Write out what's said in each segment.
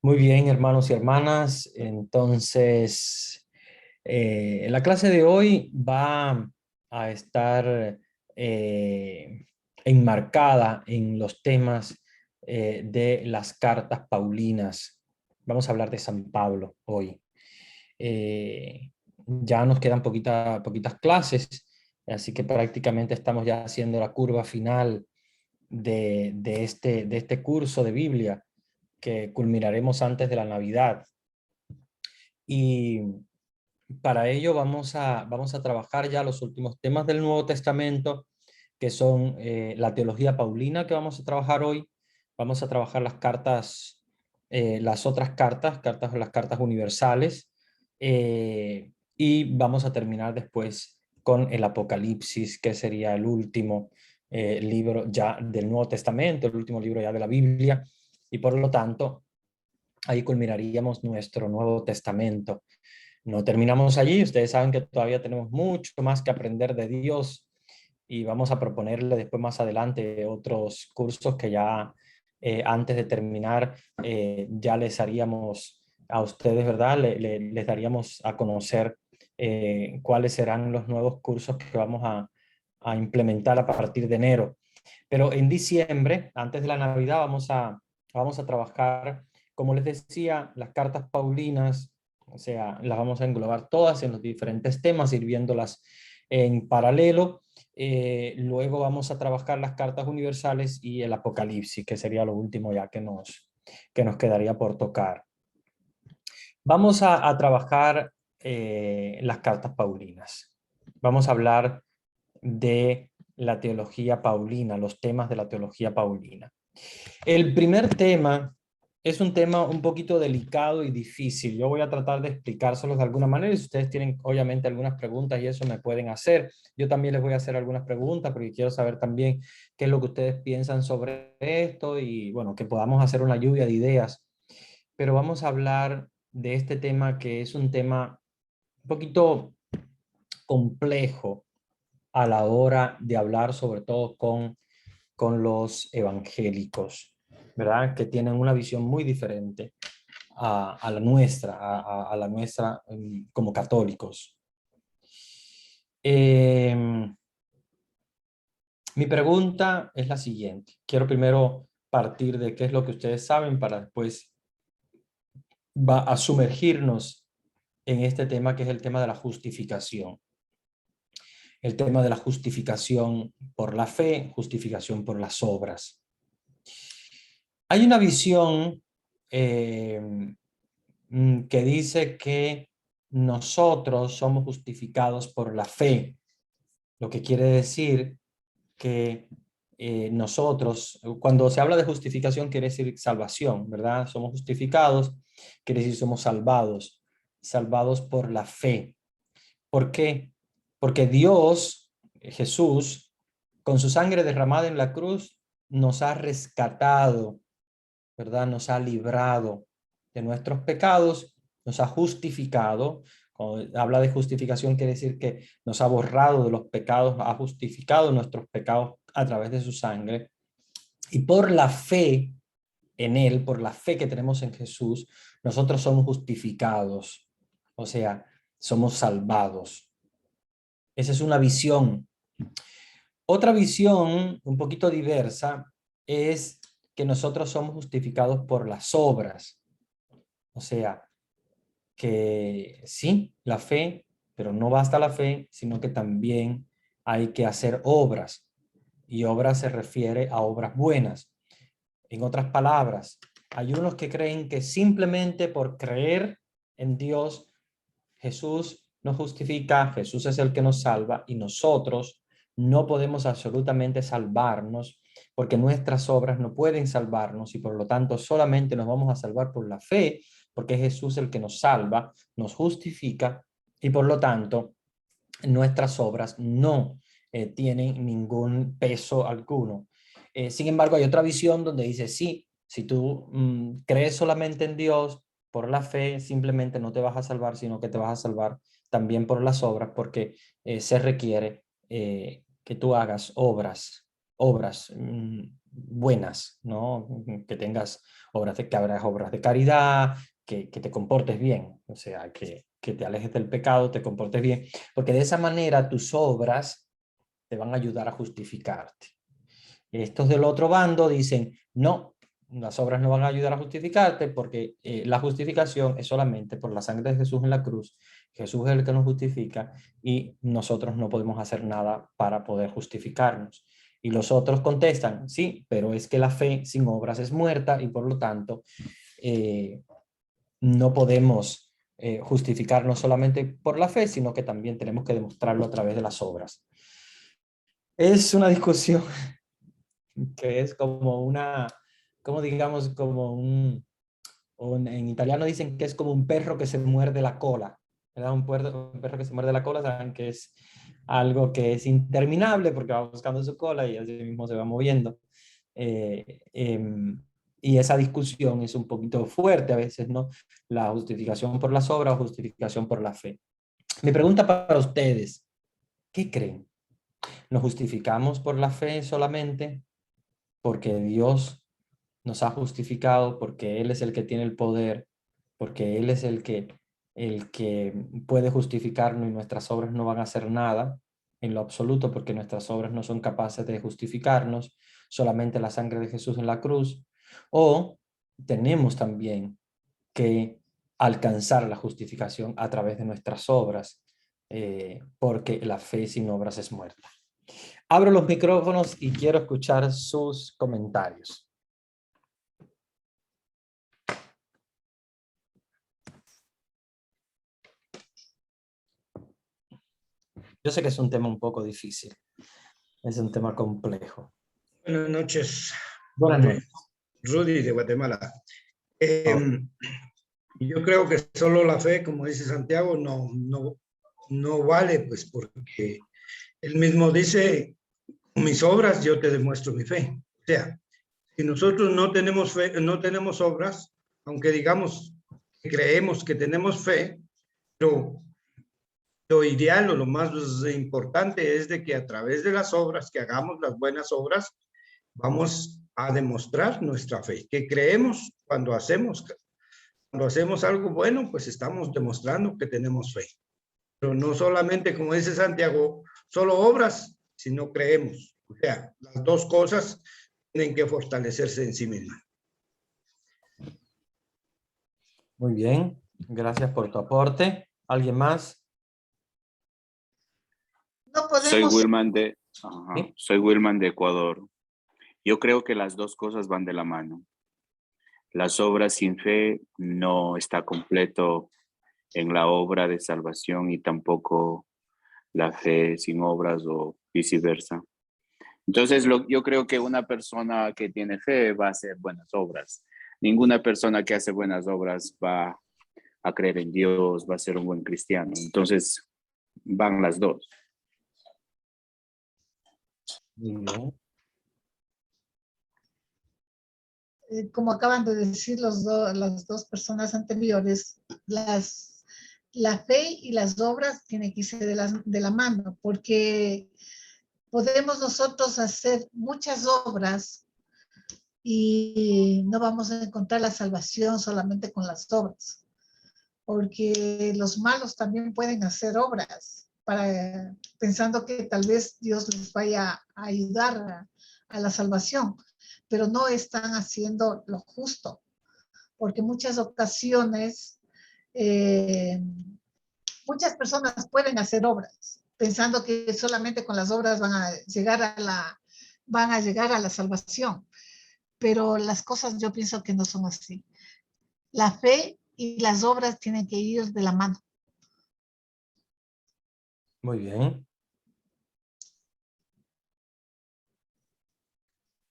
Muy bien, hermanos y hermanas. Entonces, la clase de hoy va a estar eh, enmarcada en los temas de las cartas paulinas. Vamos a hablar de San Pablo hoy. Ya nos quedan poquitas clases, así que prácticamente estamos ya haciendo la curva final de este curso de Biblia que culminaremos antes de la Navidad. Y para ello vamos a trabajar ya los últimos temas del Nuevo Testamento, que son la teología paulina que vamos a trabajar hoy. Vamos a trabajar las cartas, las otras las cartas universales, y vamos a terminar después con el Apocalipsis, que sería el último libro ya del Nuevo Testamento, el último libro ya de la Biblia, y por lo tanto ahí culminaríamos nuestro Nuevo Testamento. No terminamos allí, ustedes saben que todavía tenemos mucho más que aprender de Dios y vamos a proponerle después más adelante otros cursos que ya antes de terminar ya les haríamos a ustedes, ¿verdad? Les daríamos a conocer cuáles serán los nuevos cursos que vamos a implementar a partir de enero. Pero en diciembre, antes de la Navidad, vamos a trabajar, como les decía, las cartas paulinas, o sea, las vamos a englobar todas en los diferentes temas, ir viéndolas en paralelo. Luego vamos a trabajar las cartas universales y el Apocalipsis, que sería lo último ya que nos quedaría por tocar. Vamos a trabajar las cartas paulinas. Vamos a hablar de la teología paulina, los temas de la teología paulina. El primer tema es un tema un poquito delicado y difícil. Yo voy a tratar de explicárselos de alguna manera y si ustedes tienen obviamente algunas preguntas y eso me pueden hacer. Yo también les voy a hacer algunas preguntas porque quiero saber también qué es lo que ustedes piensan sobre esto y bueno, que podamos hacer una lluvia de ideas. Pero vamos a hablar de este tema que es un tema un poquito complejo a la hora de hablar, sobre todo con los evangélicos, ¿verdad? Que tienen una visión muy diferente a la nuestra, a la nuestra como católicos. Mi pregunta es la siguiente. Quiero primero partir de qué es lo que ustedes saben para después va a sumergirnos en este tema que es el tema de la justificación. El tema de la justificación por la fe, justificación por las obras. Hay una visión eh, que dice que nosotros somos justificados por la fe, lo que quiere decir que nosotros, cuando se habla de justificación, quiere decir salvación, ¿verdad? Somos justificados, quiere decir somos salvados, salvados por la fe. ¿Por qué? Porque Dios, Jesús, con su sangre derramada en la cruz, nos ha rescatado, ¿verdad? Nos ha librado de nuestros pecados, nos ha justificado. Cuando habla de justificación quiere decir que nos ha borrado de los pecados, ha justificado nuestros pecados a través de su sangre. Y por la fe en Él, por la fe que tenemos en Jesús, nosotros somos justificados, o sea, somos salvados. Esa es una visión. Otra visión, un poquito diversa, es que nosotros somos justificados por las obras. O sea, que sí, la fe, pero no basta la fe, sino que también hay que hacer obras. Y obras se refiere a obras buenas. En otras palabras, hay unos que creen que simplemente por creer en Dios, Jesús nos justifica, Jesús es el que nos salva y nosotros no podemos absolutamente salvarnos porque nuestras obras no pueden salvarnos y por lo tanto solamente nos vamos a salvar por la fe porque es Jesús el que nos salva, nos justifica y por lo tanto nuestras obras no tienen ningún peso alguno. Sin embargo, hay otra visión donde dice, sí, si tú crees solamente en Dios, por la fe, simplemente no te vas a salvar, sino que te vas a salvar también por las obras, porque se requiere que tú hagas obras buenas, ¿no? Que tengas que habrás obras de caridad, que te comportes bien, o sea, que te alejes del pecado, te comportes bien, porque de esa manera tus obras te van a ayudar a justificarte. Estos del otro bando dicen, no, las obras no van a ayudar a justificarte porque la justificación es solamente por la sangre de Jesús en la cruz. Jesús es el que nos justifica y nosotros no podemos hacer nada para poder justificarnos. Y los otros contestan, sí, pero es que la fe sin obras es muerta y por lo tanto eh, no podemos justificarnos solamente por la fe, sino que también tenemos que demostrarlo a través de las obras. Es una discusión que es como una, como digamos, como en italiano dicen que es como un perro que se muerde la cola, ¿verdad? Un perro que se muerde la cola, saben que es algo que es interminable porque va buscando su cola y así mismo se va moviendo. Eh, em, y esa discusión es un poquito fuerte a veces, ¿no? La justificación por las obras o justificación por la fe. Mi pregunta para ustedes, ¿qué creen? ¿Nos justificamos por la fe solamente porque Dios nos ha justificado, porque Él es el que tiene el poder, porque Él es el que puede justificarnos y nuestras obras no van a hacer nada en lo absoluto, porque nuestras obras no son capaces de justificarnos, solamente la sangre de Jesús en la cruz? O tenemos también que alcanzar la justificación a través de nuestras obras, porque la fe sin obras es muerta. Abro los micrófonos y quiero escuchar sus comentarios. Yo sé que es un tema un poco difícil, es un tema complejo. Buenas noches. Buenas noches. Rudy de Guatemala. Yo creo que solo la fe, como dice Santiago, no vale, pues porque él mismo dice, con mis obras yo te demuestro mi fe. O sea, si nosotros no tenemos fe, no tenemos obras, aunque digamos que creemos que tenemos fe, pero lo ideal o lo más importante es de que a través de las obras, que hagamos las buenas obras, vamos a demostrar nuestra fe, que creemos cuando hacemos algo bueno, pues estamos demostrando que tenemos fe. Pero no solamente, como dice Santiago, solo obras, sino creemos. O sea, las dos cosas tienen que fortalecerse en sí mismas. Muy bien, gracias por tu aporte. ¿Alguien más? No podemos... Soy Wilman de Ecuador. Yo creo que las dos cosas van de la mano. Las obras sin fe no está completo en la obra de salvación y tampoco la fe sin obras o viceversa. Entonces yo creo que una persona que tiene fe va a hacer buenas obras. Ninguna persona que hace buenas obras va a creer en Dios, va a ser un buen cristiano. Entonces van las dos. Muy bien. Como acaban de decir las dos personas anteriores, la fe y las obras tienen que irse de la mano, porque podemos nosotros hacer muchas obras y no vamos a encontrar la salvación solamente con las obras, porque los malos también pueden hacer obras pensando que tal vez Dios les vaya a ayudar a la salvación, pero no están haciendo lo justo, porque muchas ocasiones muchas personas pueden hacer obras pensando que solamente con las obras van a llegar a la salvación, pero las cosas yo pienso que no son así. La fe y las obras tienen que ir de la mano. Muy bien.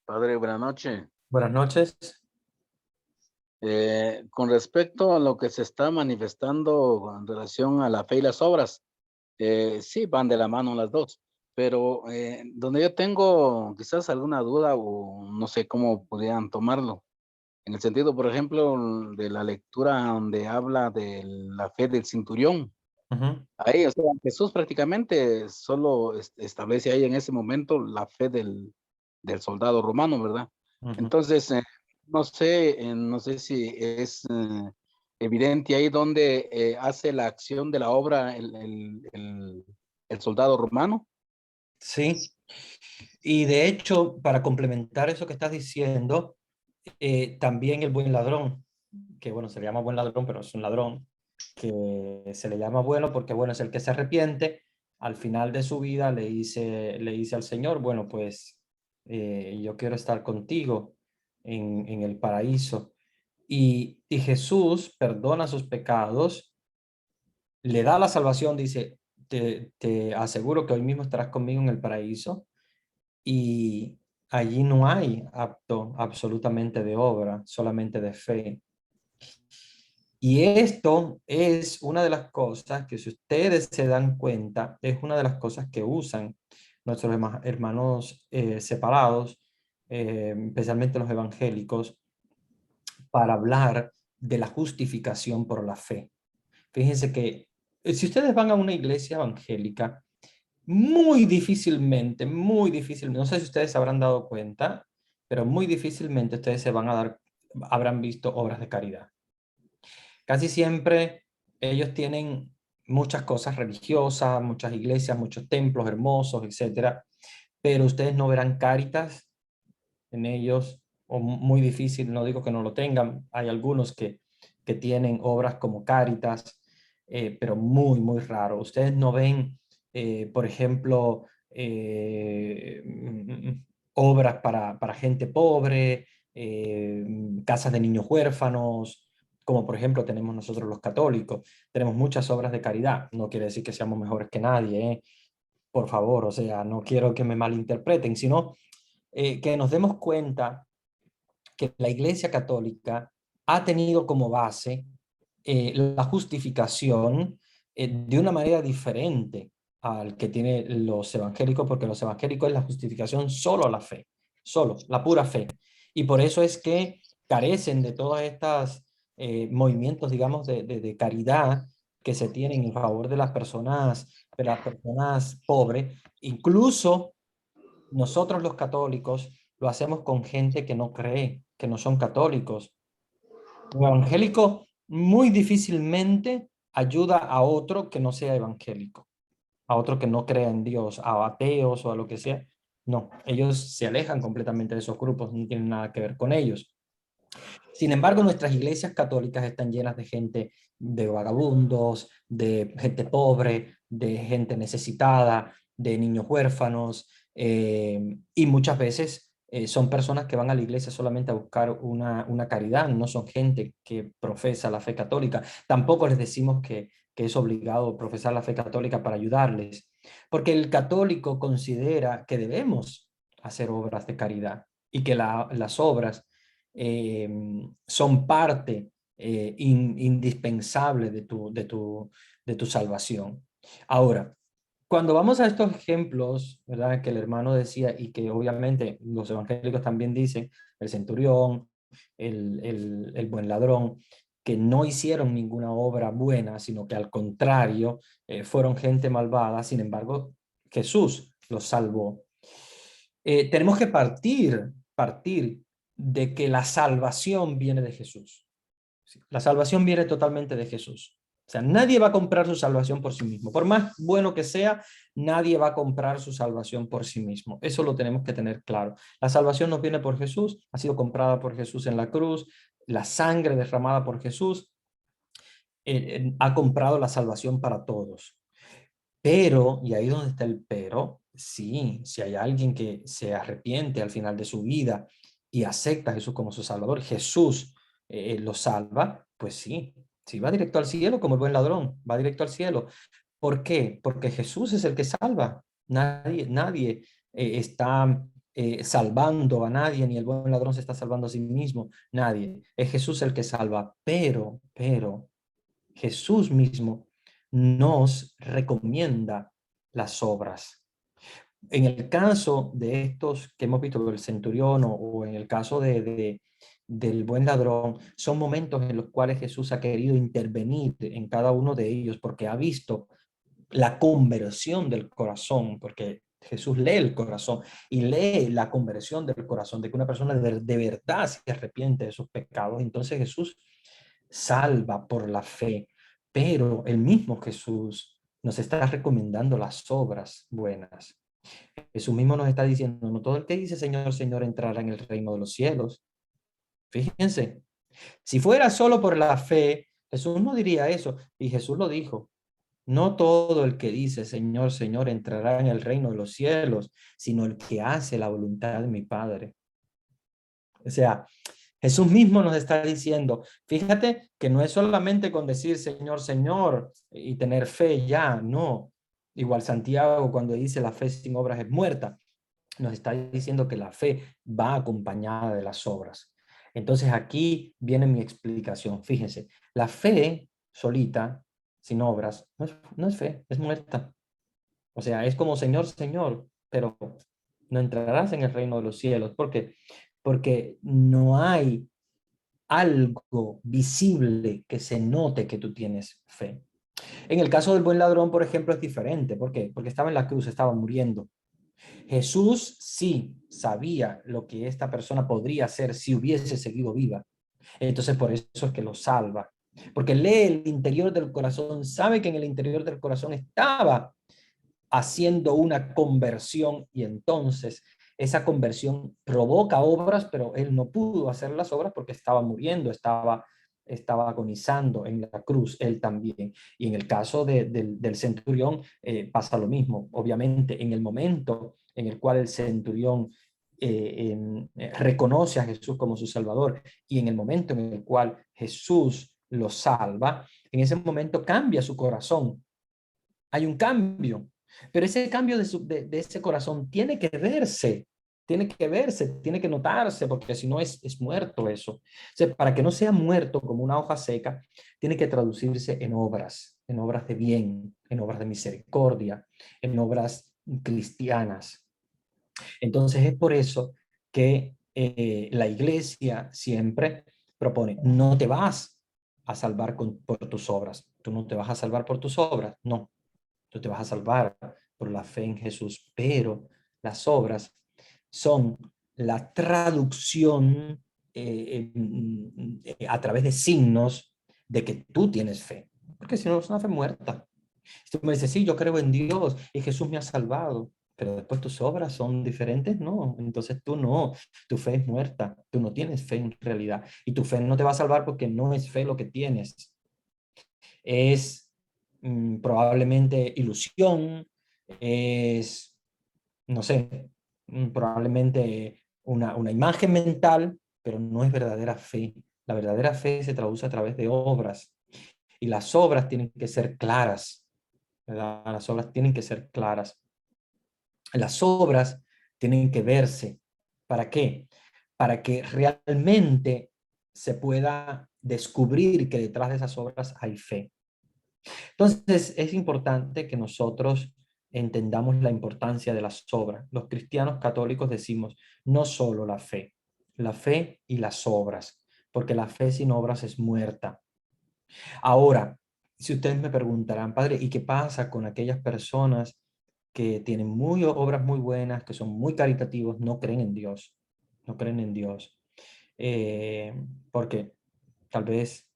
Padre, buenas noches. Buenas noches. Con respecto a lo que se está manifestando en relación a la fe y las obras, sí van de la mano las dos, pero donde yo tengo quizás alguna duda o no sé cómo podrían tomarlo, en el sentido, por ejemplo, de la lectura donde habla de la fe del centurión. Ahí, o sea, Jesús prácticamente solo establece ahí en ese momento la fe del soldado romano, ¿verdad? Entonces, no sé si es evidente ahí donde hace la acción de la obra el soldado romano. Sí, y de hecho, para complementar eso que estás diciendo, también el buen ladrón, que bueno, se le llama buen ladrón, pero es un ladrón, que se le llama bueno porque bueno, es el que se arrepiente, al final de su vida le dice al Señor, bueno, pues yo quiero estar contigo en el paraíso. Y Jesús perdona sus pecados, le da la salvación, dice, te aseguro que hoy mismo estarás conmigo en el paraíso, y allí no hay acto absolutamente de obra, solamente de fe. Y esto es una de las cosas que, si ustedes se dan cuenta, es una de las cosas que usan nuestros hermanos separados, especialmente los evangélicos, para hablar de la justificación por la fe. Fíjense que si ustedes van a una iglesia evangélica, muy difícilmente, no sé si ustedes se habrán dado cuenta, pero muy difícilmente ustedes habrán visto obras de caridad. Casi siempre ellos tienen muchas cosas religiosas, muchas iglesias, muchos templos hermosos, etcétera, pero ustedes no verán Cáritas en ellos, o muy difícil, no digo que no lo tengan, hay algunos que tienen obras como Cáritas, pero muy raro. Ustedes no ven, por ejemplo, obras para gente pobre, casas de niños huérfanos, como por ejemplo tenemos nosotros los católicos. Tenemos muchas obras de caridad, no quiere decir que seamos mejores que nadie, por favor, o sea, no quiero que me malinterpreten, sino que nos demos cuenta que la Iglesia Católica ha tenido como base la justificación de una manera diferente al que tienen los evangélicos, porque los evangélicos es la justificación solo a la fe, solo, la pura fe. Y por eso es que carecen de todas estas movimientos, digamos, de caridad que se tienen en favor de las personas pobres. Incluso nosotros los católicos lo hacemos con gente que no cree, que no son católicos. Un evangélico muy difícilmente ayuda a otro que no sea evangélico, a otro que no crea en Dios, a ateos o a lo que sea. No, ellos se alejan completamente de esos grupos, no tienen nada que ver con ellos. Sin embargo, nuestras iglesias católicas están llenas de gente, de vagabundos, de gente pobre, de gente necesitada, de niños huérfanos, y muchas veces son personas que van a la iglesia solamente a buscar una caridad, no son gente que profesa la fe católica. Tampoco les decimos que es obligado profesar la fe católica para ayudarles, porque el católico considera que debemos hacer obras de caridad y que las obras son parte indispensable de tu salvación. Ahora, cuando vamos a estos ejemplos, ¿verdad? Que el hermano decía y que obviamente los evangélicos también dicen, el centurión, el buen ladrón, que no hicieron ninguna obra buena, sino que al contrario, fueron gente malvada, sin embargo, Jesús los salvó. Tenemos que partir de que la salvación viene de Jesús. La salvación viene totalmente de Jesús. O sea, nadie va a comprar su salvación por sí mismo. Por más bueno que sea, nadie va a comprar su salvación por sí mismo. Eso lo tenemos que tener claro. La salvación nos viene por Jesús, ha sido comprada por Jesús en la cruz, la sangre derramada por Jesús ha comprado la salvación para todos. Pero, y ahí donde está el pero, sí, si hay alguien que se arrepiente al final de su vida y acepta a Jesús como su Salvador, Jesús lo salva, pues sí, sí va directo al cielo como el buen ladrón, va directo al cielo. ¿Por qué? Porque Jesús es el que salva. Nadie está salvando a nadie, ni el buen ladrón se está salvando a sí mismo, nadie. Es Jesús el que salva, pero Jesús mismo nos recomienda las obras. En el caso de estos que hemos visto del centurión o en el caso del buen ladrón, son momentos en los cuales Jesús ha querido intervenir en cada uno de ellos porque ha visto la conversión del corazón, porque Jesús lee el corazón y lee la conversión del corazón, de que una persona de verdad se arrepiente de sus pecados. Entonces Jesús salva por la fe, pero el mismo Jesús nos está recomendando las obras buenas. Jesús mismo nos está diciendo, no todo el que dice Señor, Señor entrará en el reino de los cielos. Fíjense, si fuera solo por la fe, Jesús no diría eso, y Jesús lo dijo. No todo el que dice Señor, Señor entrará en el reino de los cielos, sino el que hace la voluntad de mi Padre. O sea, Jesús mismo nos está diciendo, fíjate que no es solamente con decir Señor, Señor y tener fe ya, no. Igual Santiago cuando dice la fe sin obras es muerta, nos está diciendo que la fe va acompañada de las obras. Entonces aquí viene mi explicación. Fíjense, la fe solita, sin obras, no es fe, es muerta. O sea, es como Señor, Señor, pero no entrarás en el reino de los cielos. ¿Por qué? Porque no hay algo visible que se note que tú tienes fe. En el caso del buen ladrón, por ejemplo, es diferente. ¿Por qué? Porque estaba en la cruz, estaba muriendo. Jesús sí sabía lo que esta persona podría hacer si hubiese seguido viva. Entonces por eso es que lo salva. Porque lee el interior del corazón, sabe que en el interior del corazón estaba haciendo una conversión y entonces esa conversión provoca obras, pero él no pudo hacer las obras porque estaba muriendo, estaba agonizando en la cruz, él también. Y en el caso del centurión pasa lo mismo. Obviamente, en el momento en el cual el centurión reconoce a Jesús como su Salvador y en el momento en el cual Jesús lo salva, en ese momento cambia su corazón. Hay un cambio, pero ese cambio de ese corazón tiene que verse, tiene que notarse, porque si no es muerto eso. O sea, para que no sea muerto como una hoja seca, tiene que traducirse en obras de bien, en obras de misericordia, en obras cristianas. Entonces es por eso que la iglesia siempre propone, no te vas a salvar por tus obras, tú no te vas a salvar por tus obras, no, tú te vas a salvar por la fe en Jesús, pero las obras son la traducción a través de signos de que tú tienes fe, porque si no es una fe muerta. Si tú me dices, sí, yo creo en Dios y Jesús me ha salvado, pero después tus obras son diferentes, no, entonces tú no, tu fe es muerta, tú no tienes fe en realidad y tu fe no te va a salvar porque no es fe lo que tienes, es probablemente ilusión, es, no sé, probablemente una imagen mental, pero no es verdadera fe. La verdadera fe se traduce a través de obras y las obras tienen que ser claras, ¿verdad? Las obras tienen que ser claras. Las obras tienen que verse. ¿Para qué? Para que realmente se pueda descubrir que detrás de esas obras hay fe. Entonces, es importante que nosotros entendamos la importancia de las obras. Los cristianos católicos decimos no solo la fe y las obras, porque la fe sin obras es muerta. Ahora, si ustedes me preguntarán, padre, ¿y qué pasa con aquellas personas que tienen obras muy buenas, que son muy caritativos, no creen en Dios? No creen en Dios. Porque tal vez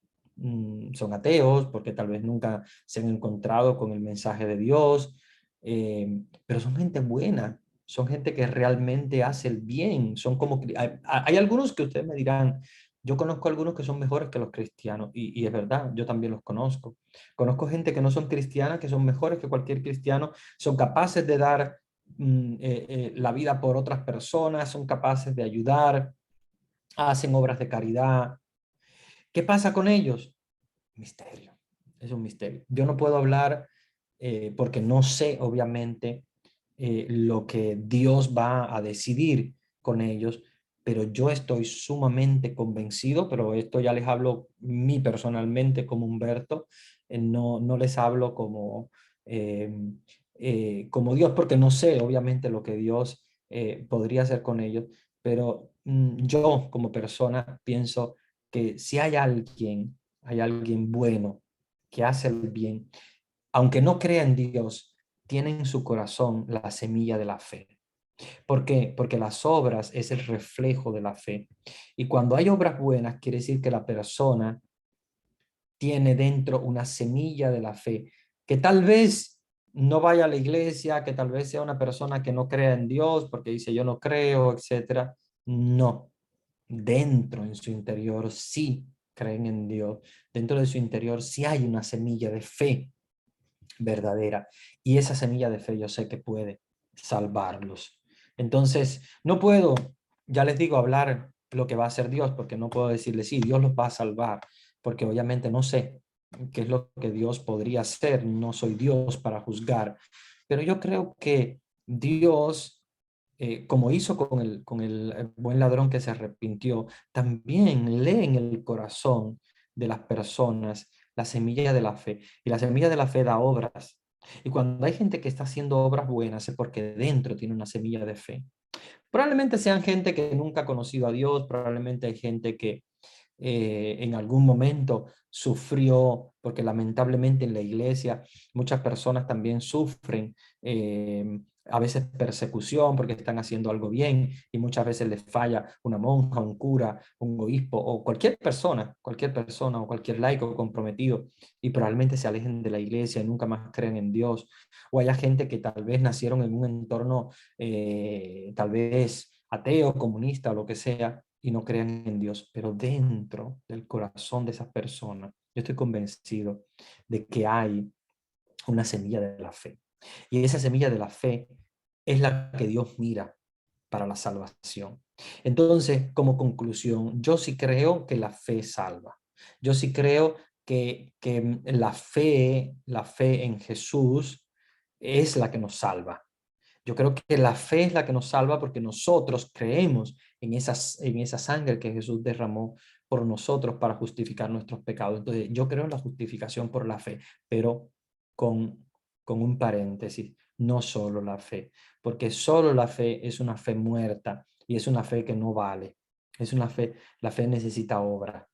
son ateos, porque tal vez nunca se han encontrado con el mensaje de Dios, pero son gente buena, son gente que realmente hace el bien, son como, hay algunos que ustedes me dirán, yo conozco algunos que son mejores que los cristianos, y es verdad, yo también los conozco. Conozco gente que no son cristianas, que son mejores que cualquier cristiano, son capaces de dar la vida por otras personas, son capaces de ayudar, hacen obras de caridad. ¿Qué pasa con ellos? Misterio, es un misterio. Yo no puedo hablar porque no sé, obviamente, lo que Dios va a decidir con ellos, pero yo estoy sumamente convencido, pero esto ya les hablo mí personalmente como Humberto, no les hablo como Dios, porque no sé, obviamente, lo que Dios podría hacer con ellos, pero yo como persona pienso que si hay alguien bueno que hace el bien, aunque no crea en Dios, tiene en su corazón la semilla de la fe. ¿Por qué? Porque las obras es el reflejo de la fe. Y cuando hay obras buenas, quiere decir que la persona tiene dentro una semilla de la fe, que tal vez no vaya a la iglesia, que tal vez sea una persona que no crea en Dios porque dice yo no creo, etcétera. No, dentro en su interior sí creen en Dios. Dentro de su interior sí hay una semilla de fe verdadera. Y esa semilla de fe yo sé que puede salvarlos. Entonces, no puedo, ya les digo, hablar lo que va a hacer Dios, porque no puedo decirles, sí, Dios los va a salvar, porque obviamente no sé qué es lo que Dios podría hacer, no soy Dios para juzgar, pero yo creo que Dios, como hizo con el buen ladrón que se arrepintió, también lee en el corazón de las personas la semilla de la fe. Y la semilla de la fe da obras. Y cuando hay gente que está haciendo obras buenas es porque dentro tiene una semilla de fe. Probablemente sean gente que nunca ha conocido a Dios, probablemente hay gente que en algún momento sufrió, porque lamentablemente en la iglesia muchas personas también sufren a veces persecución porque están haciendo algo bien y muchas veces les falla una monja, un cura, un obispo o cualquier persona o cualquier laico comprometido y probablemente se alejen de la iglesia y nunca más creen en Dios. O haya gente que tal vez nacieron en un entorno tal vez ateo, comunista o lo que sea, y no crean en Dios, pero dentro del corazón de esas personas, yo estoy convencido de que hay una semilla de la fe. Y esa semilla de la fe es la que Dios mira para la salvación. Entonces, como conclusión, yo sí creo que la fe salva. Yo sí creo que la fe en Jesús es la que nos salva. Yo creo que la fe es la que nos salva porque nosotros creemos en esa sangre que Jesús derramó por nosotros para justificar nuestros pecados. Entonces, yo creo en la justificación por la fe, pero con, con un paréntesis, no solo la fe, porque solo la fe es una fe muerta y es una fe que no vale. Es una fe, la fe necesita obra.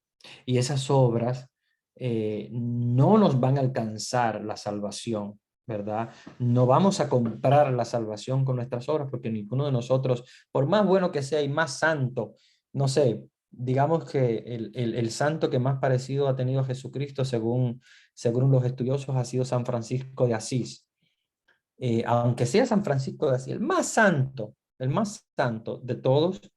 Y esas obras no nos van a alcanzar la salvación, ¿verdad? No vamos a comprar la salvación con nuestras obras porque ninguno de nosotros, por más bueno que sea y más santo, no sé, digamos que el santo que más parecido ha tenido a Jesucristo según los estudiosos ha sido San Francisco de Asís. Aunque sea San Francisco de Asís, el más santo de todos,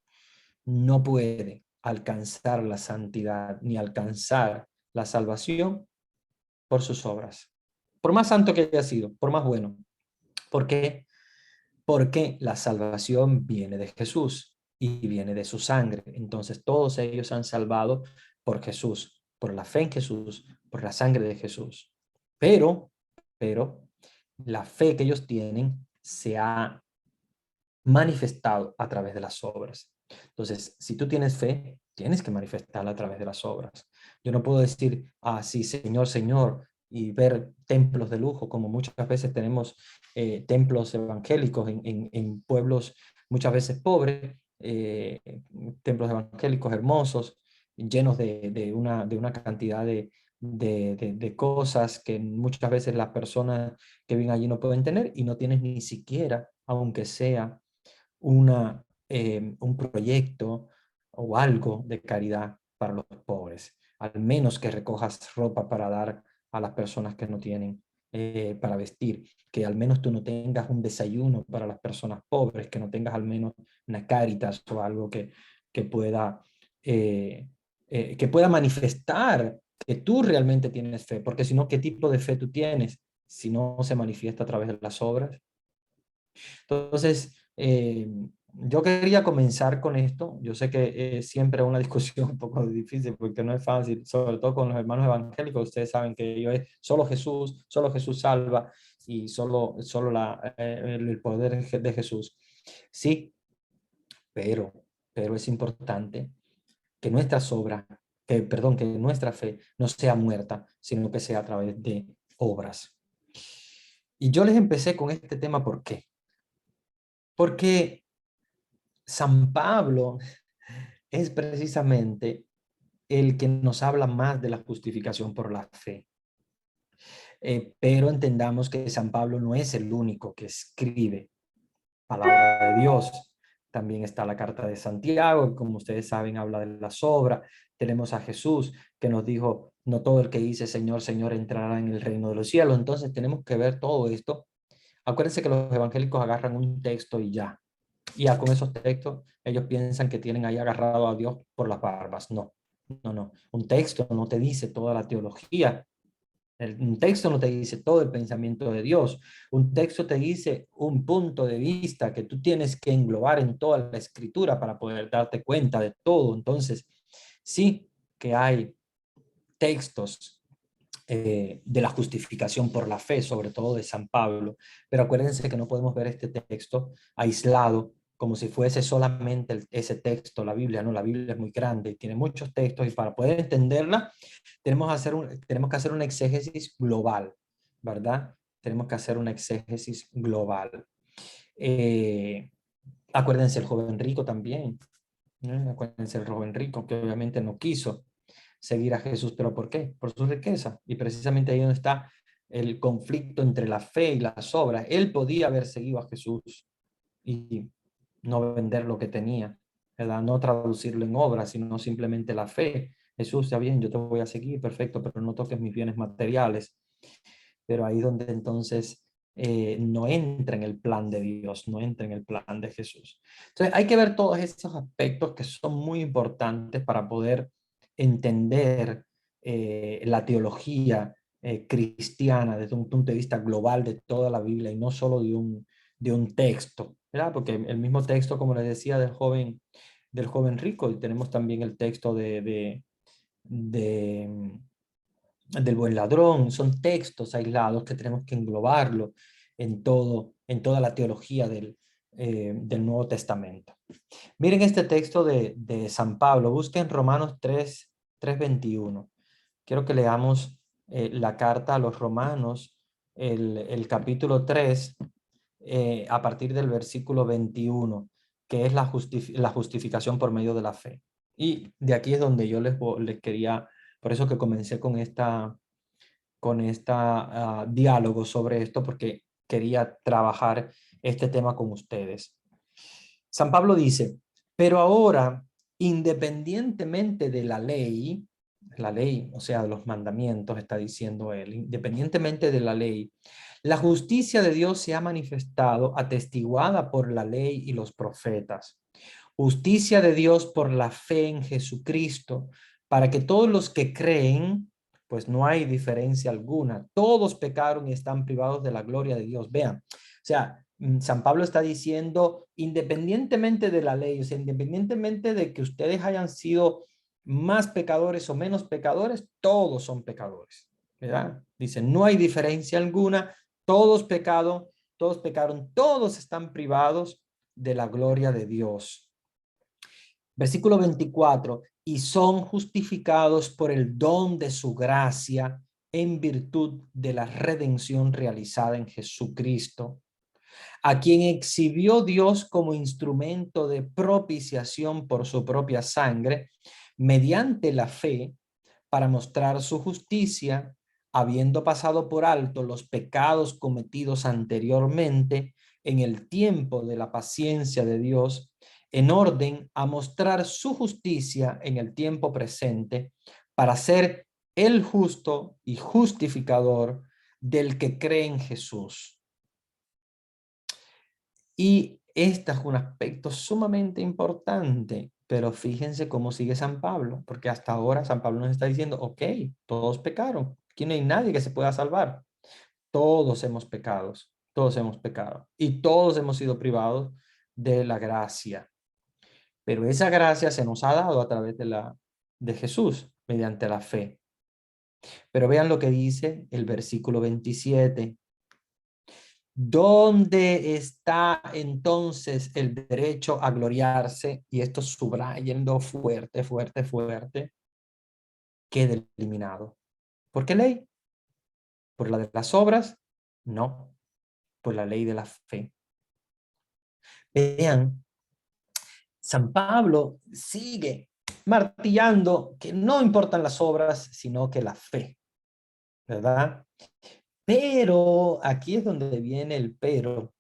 no puede alcanzar la santidad ni alcanzar la salvación por sus obras. Por más santo que haya sido, por más bueno. ¿Por qué? Porque la salvación viene de Jesús y viene de su sangre. Entonces todos ellos han salvado por Jesús, por la fe en Jesús, por la sangre de Jesús. Pero la fe que ellos tienen se ha manifestado a través de las obras. Entonces, si tú tienes fe, tienes que manifestarla a través de las obras. Yo no puedo decir, ah, sí, Señor, Señor, y ver templos de lujo, como muchas veces tenemos templos evangélicos en pueblos muchas veces pobres, templos evangélicos hermosos, llenos de una cantidad de cosas que muchas veces las personas que viven allí no pueden tener y no tienes ni siquiera, aunque sea un proyecto o algo de caridad para los pobres, al menos que recojas ropa para dar a las personas que no tienen para vestir, que al menos tú no tengas un desayuno para las personas pobres, que no tengas al menos una Cáritas o algo eh, que pueda manifestar que tú realmente tienes fe, porque si no, ¿qué tipo de fe tú tienes si no se manifiesta a través de las obras? Entonces, yo quería comenzar con esto. Yo sé que es siempre una discusión un poco difícil porque no es fácil, sobre todo con los hermanos evangélicos. Ustedes saben que ellos es solo Jesús salva y solo el poder de Jesús. Sí, pero, pero es importante que nuestras obras, que nuestra fe no sea muerta, sino que sea a través de obras. Y yo les empecé con este tema, ¿por qué? Porque San Pablo es precisamente el que nos habla más de la justificación por la fe. Pero entendamos que San Pablo no es el único que escribe palabra de Dios. También está la carta de Santiago, como ustedes saben, habla de las obras. Tenemos a Jesús que nos dijo, no todo el que dice Señor, Señor entrará en el reino de los cielos. Entonces tenemos que ver todo esto. Acuérdense que los evangélicos agarran un texto y ya. Y ya con esos textos ellos piensan que tienen ahí agarrado a Dios por las barbas. No, no, no. Un texto no te dice toda la teología. Un texto no te dice todo el pensamiento de Dios. Un texto te dice un punto de vista que tú tienes que englobar en toda la escritura para poder darte cuenta de todo. Entonces, sí que hay textos de la justificación por la fe, sobre todo de San Pablo, pero acuérdense que no podemos ver este texto aislado como si fuese solamente ese texto, la Biblia. No, la Biblia es muy grande y tiene muchos textos, y para poder entenderla tenemos que hacer una exégesis global, ¿verdad? Tenemos que hacer una exégesis global. Acuérdense el joven rico también. Acuérdense el joven rico que obviamente no quiso seguir a Jesús, pero ¿por qué? Por su riqueza. Y precisamente ahí donde está el conflicto entre la fe y las obras. Él podía haber seguido a Jesús y no vender lo que tenía, ¿verdad? No traducirlo en obras, sino simplemente la fe. Jesús, está bien, yo te voy a seguir, perfecto, pero no toques mis bienes materiales. Pero ahí donde entonces no entra en el plan de Dios, no entra en el plan de Jesús. Entonces hay que ver todos esos aspectos que son muy importantes para poder entender la teología cristiana desde un punto de vista global de toda la Biblia y no solo de un texto, ¿verdad? Porque el mismo texto, como les decía, del joven rico, y tenemos también el texto del buen ladrón. Son textos aislados que tenemos que englobarlo en toda la teología del Nuevo Testamento. Miren este texto de San Pablo, busquen Romanos 3:21. Quiero que leamos la carta a los Romanos, el capítulo 3, a partir del versículo 21, que es la justificación por medio de la fe. Y de aquí es donde yo les quería, por eso que comencé con esta diálogo sobre esto, porque quería trabajar este tema con ustedes. San Pablo dice, pero ahora, independientemente de la ley, o sea, de los mandamientos, está diciendo él, independientemente de la ley, la justicia de Dios se ha manifestado, atestiguada por la ley y los profetas. Justicia de Dios por la fe en Jesucristo, para que todos los que creen, pues no hay diferencia alguna, todos pecaron y están privados de la gloria de Dios. Vean, o sea, San Pablo está diciendo, independientemente de la ley, o sea, independientemente de que ustedes hayan sido más pecadores o menos pecadores, todos son pecadores, ¿verdad? Dice, no hay diferencia alguna, todos pecaron, todos están privados de la gloria de Dios. Versículo 24, y son justificados por el don de su gracia en virtud de la redención realizada en Jesucristo, a quien exhibió Dios como instrumento de propiciación por su propia sangre, mediante la fe, para mostrar su justicia, habiendo pasado por alto los pecados cometidos anteriormente en el tiempo de la paciencia de Dios, en orden a mostrar su justicia en el tiempo presente, para ser el justo y justificador del que cree en Jesús. Y este es un aspecto sumamente importante, pero fíjense cómo sigue San Pablo, porque hasta ahora San Pablo nos está diciendo, ok, todos pecaron, aquí no hay nadie que se pueda salvar. Todos hemos pecado y todos hemos sido privados de la gracia. Pero esa gracia se nos ha dado a través de Jesús, mediante la fe. Pero vean lo que dice el versículo 27. ¿Dónde está entonces el derecho a gloriarse? Y esto subrayando fuerte, fuerte, fuerte. Queda eliminado. ¿Por qué ley? ¿Por la de las obras? No, por la ley de la fe. Vean, San Pablo sigue martillando que no importan las obras, sino que la fe. ¿verdad? Pero aquí es donde viene el pero.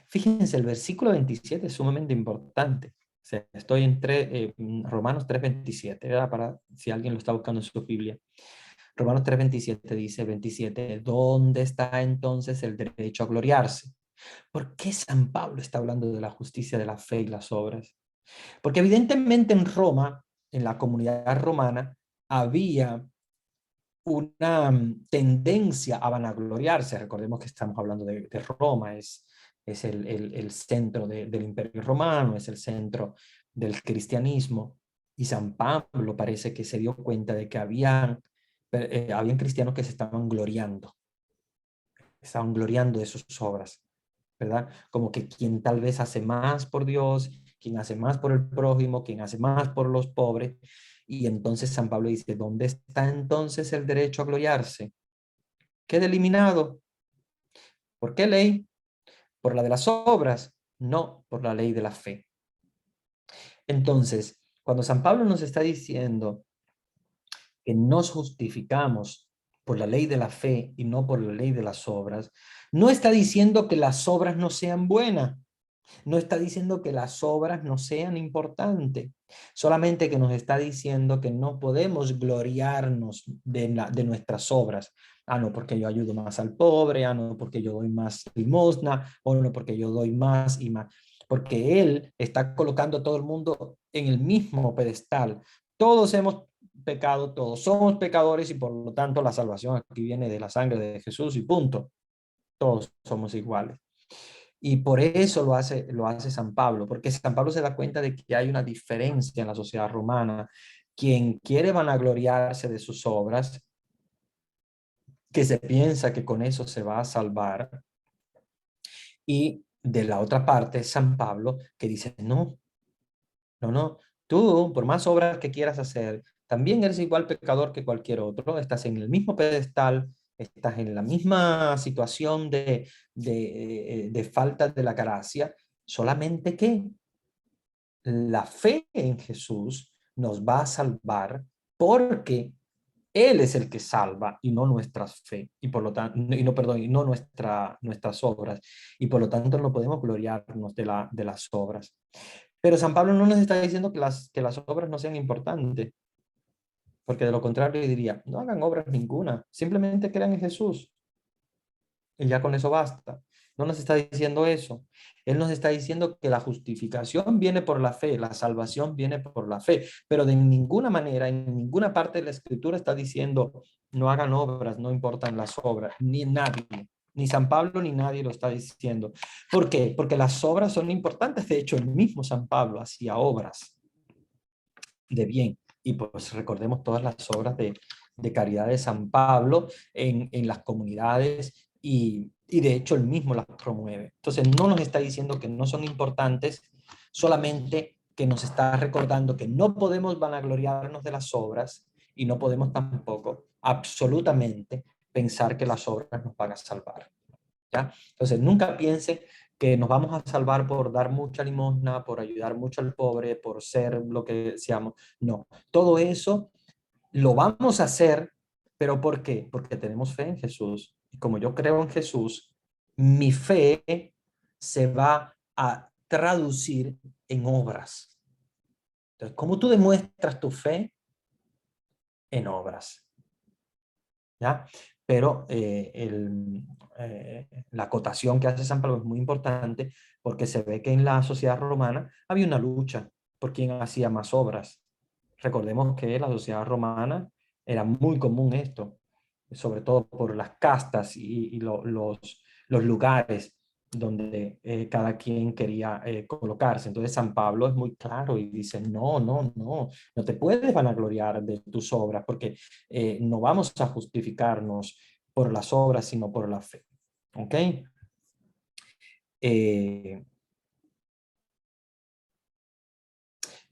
Fíjense, el versículo 27 es sumamente importante. O sea, estoy en Romanos 3:27, ¿verdad? Para si alguien lo está buscando en su Biblia. Romanos 3:27 dice, 27, ¿dónde está entonces el derecho a gloriarse? ¿Por qué San Pablo está hablando de la justicia de la fe y las obras? Porque evidentemente en Roma, en la comunidad romana, había una tendencia a vanagloriarse. Recordemos que estamos hablando de Roma, es el centro del Imperio Romano, es el centro del cristianismo. Y San Pablo parece que se dio cuenta de que habían cristianos que se estaban gloriando de sus obras, ¿verdad? Como que quien tal vez hace más por Dios, quien hace más por el prójimo, quien hace más por los pobres. Y entonces San Pablo dice, ¿dónde está entonces el derecho a gloriarse? Queda eliminado. ¿Por qué ley? Por la de las obras, no por la ley de la fe. Entonces, cuando San Pablo nos está diciendo que nos justificamos por la ley de la fe y no por la ley de las obras, no está diciendo que las obras no sean buenas. No está diciendo que las obras no sean importantes, solamente que nos está diciendo que no podemos gloriarnos de nuestras obras. Ah, no, porque yo ayudo más al pobre, ah, no, porque yo doy más limosna, o no, porque yo doy más y más. Porque Él está colocando a todo el mundo en el mismo pedestal. Todos hemos pecado, todos somos pecadores y por lo tanto la salvación aquí viene de la sangre de Jesús y punto. Todos somos iguales. Y por eso lo hace San Pablo, porque San Pablo se da cuenta de que hay una diferencia en la sociedad romana. Quien quiere vanagloriarse de sus obras, que se piensa que con eso se va a salvar. Y de la otra parte, San Pablo, que dice, no, no, no, tú, por más obras que quieras hacer, también eres igual pecador que cualquier otro, estás en el mismo pedestal, estás en la misma situación de falta de la gracia, solamente que la fe en Jesús nos va a salvar porque Él es el que salva y no nuestra fe, y por lo tanto, y no, perdón, y no nuestras obras, y por lo tanto no podemos gloriarnos de las obras. Pero San Pablo no nos está diciendo que las obras no sean importantes, porque de lo contrario diría, no hagan obras ninguna, simplemente crean en Jesús y ya con eso basta. No nos está diciendo eso. Él nos está diciendo que la justificación viene por la fe, la salvación viene por la fe, pero de ninguna manera, en ninguna parte de la Escritura está diciendo no hagan obras, no importan las obras, ni nadie. Ni San Pablo ni nadie lo está diciendo. ¿Por qué? Porque las obras son importantes. De hecho, el mismo San Pablo hacía obras de bien. Y pues recordemos todas las obras de caridad de San Pablo en las comunidades y de hecho él mismo las promueve. Entonces no nos está diciendo que no son importantes, solamente que nos está recordando que no podemos vanagloriarnos de las obras y no podemos tampoco absolutamente pensar que las obras nos van a salvar. ¿Ya? Entonces nunca piensen que nos vamos a salvar por dar mucha limosna, por ayudar mucho al pobre, por ser lo que seamos. No, todo eso lo vamos a hacer, pero ¿por qué? Porque tenemos fe en Jesús. Y como yo creo en Jesús, mi fe se va a traducir en obras. Entonces, ¿cómo tú demuestras tu fe? En obras. ¿Ya? Pero la acotación que hace San Pablo es muy importante porque se ve que en la sociedad romana había una lucha por quién hacía más obras. Recordemos que en la sociedad romana era muy común esto, sobre todo por las castas y los lugares donde cada quien quería colocarse. Entonces San Pablo es muy claro y dice, no, no, no, no te puedes vanagloriar de tus obras porque no vamos a justificarnos por las obras, sino por la fe. ¿Ok?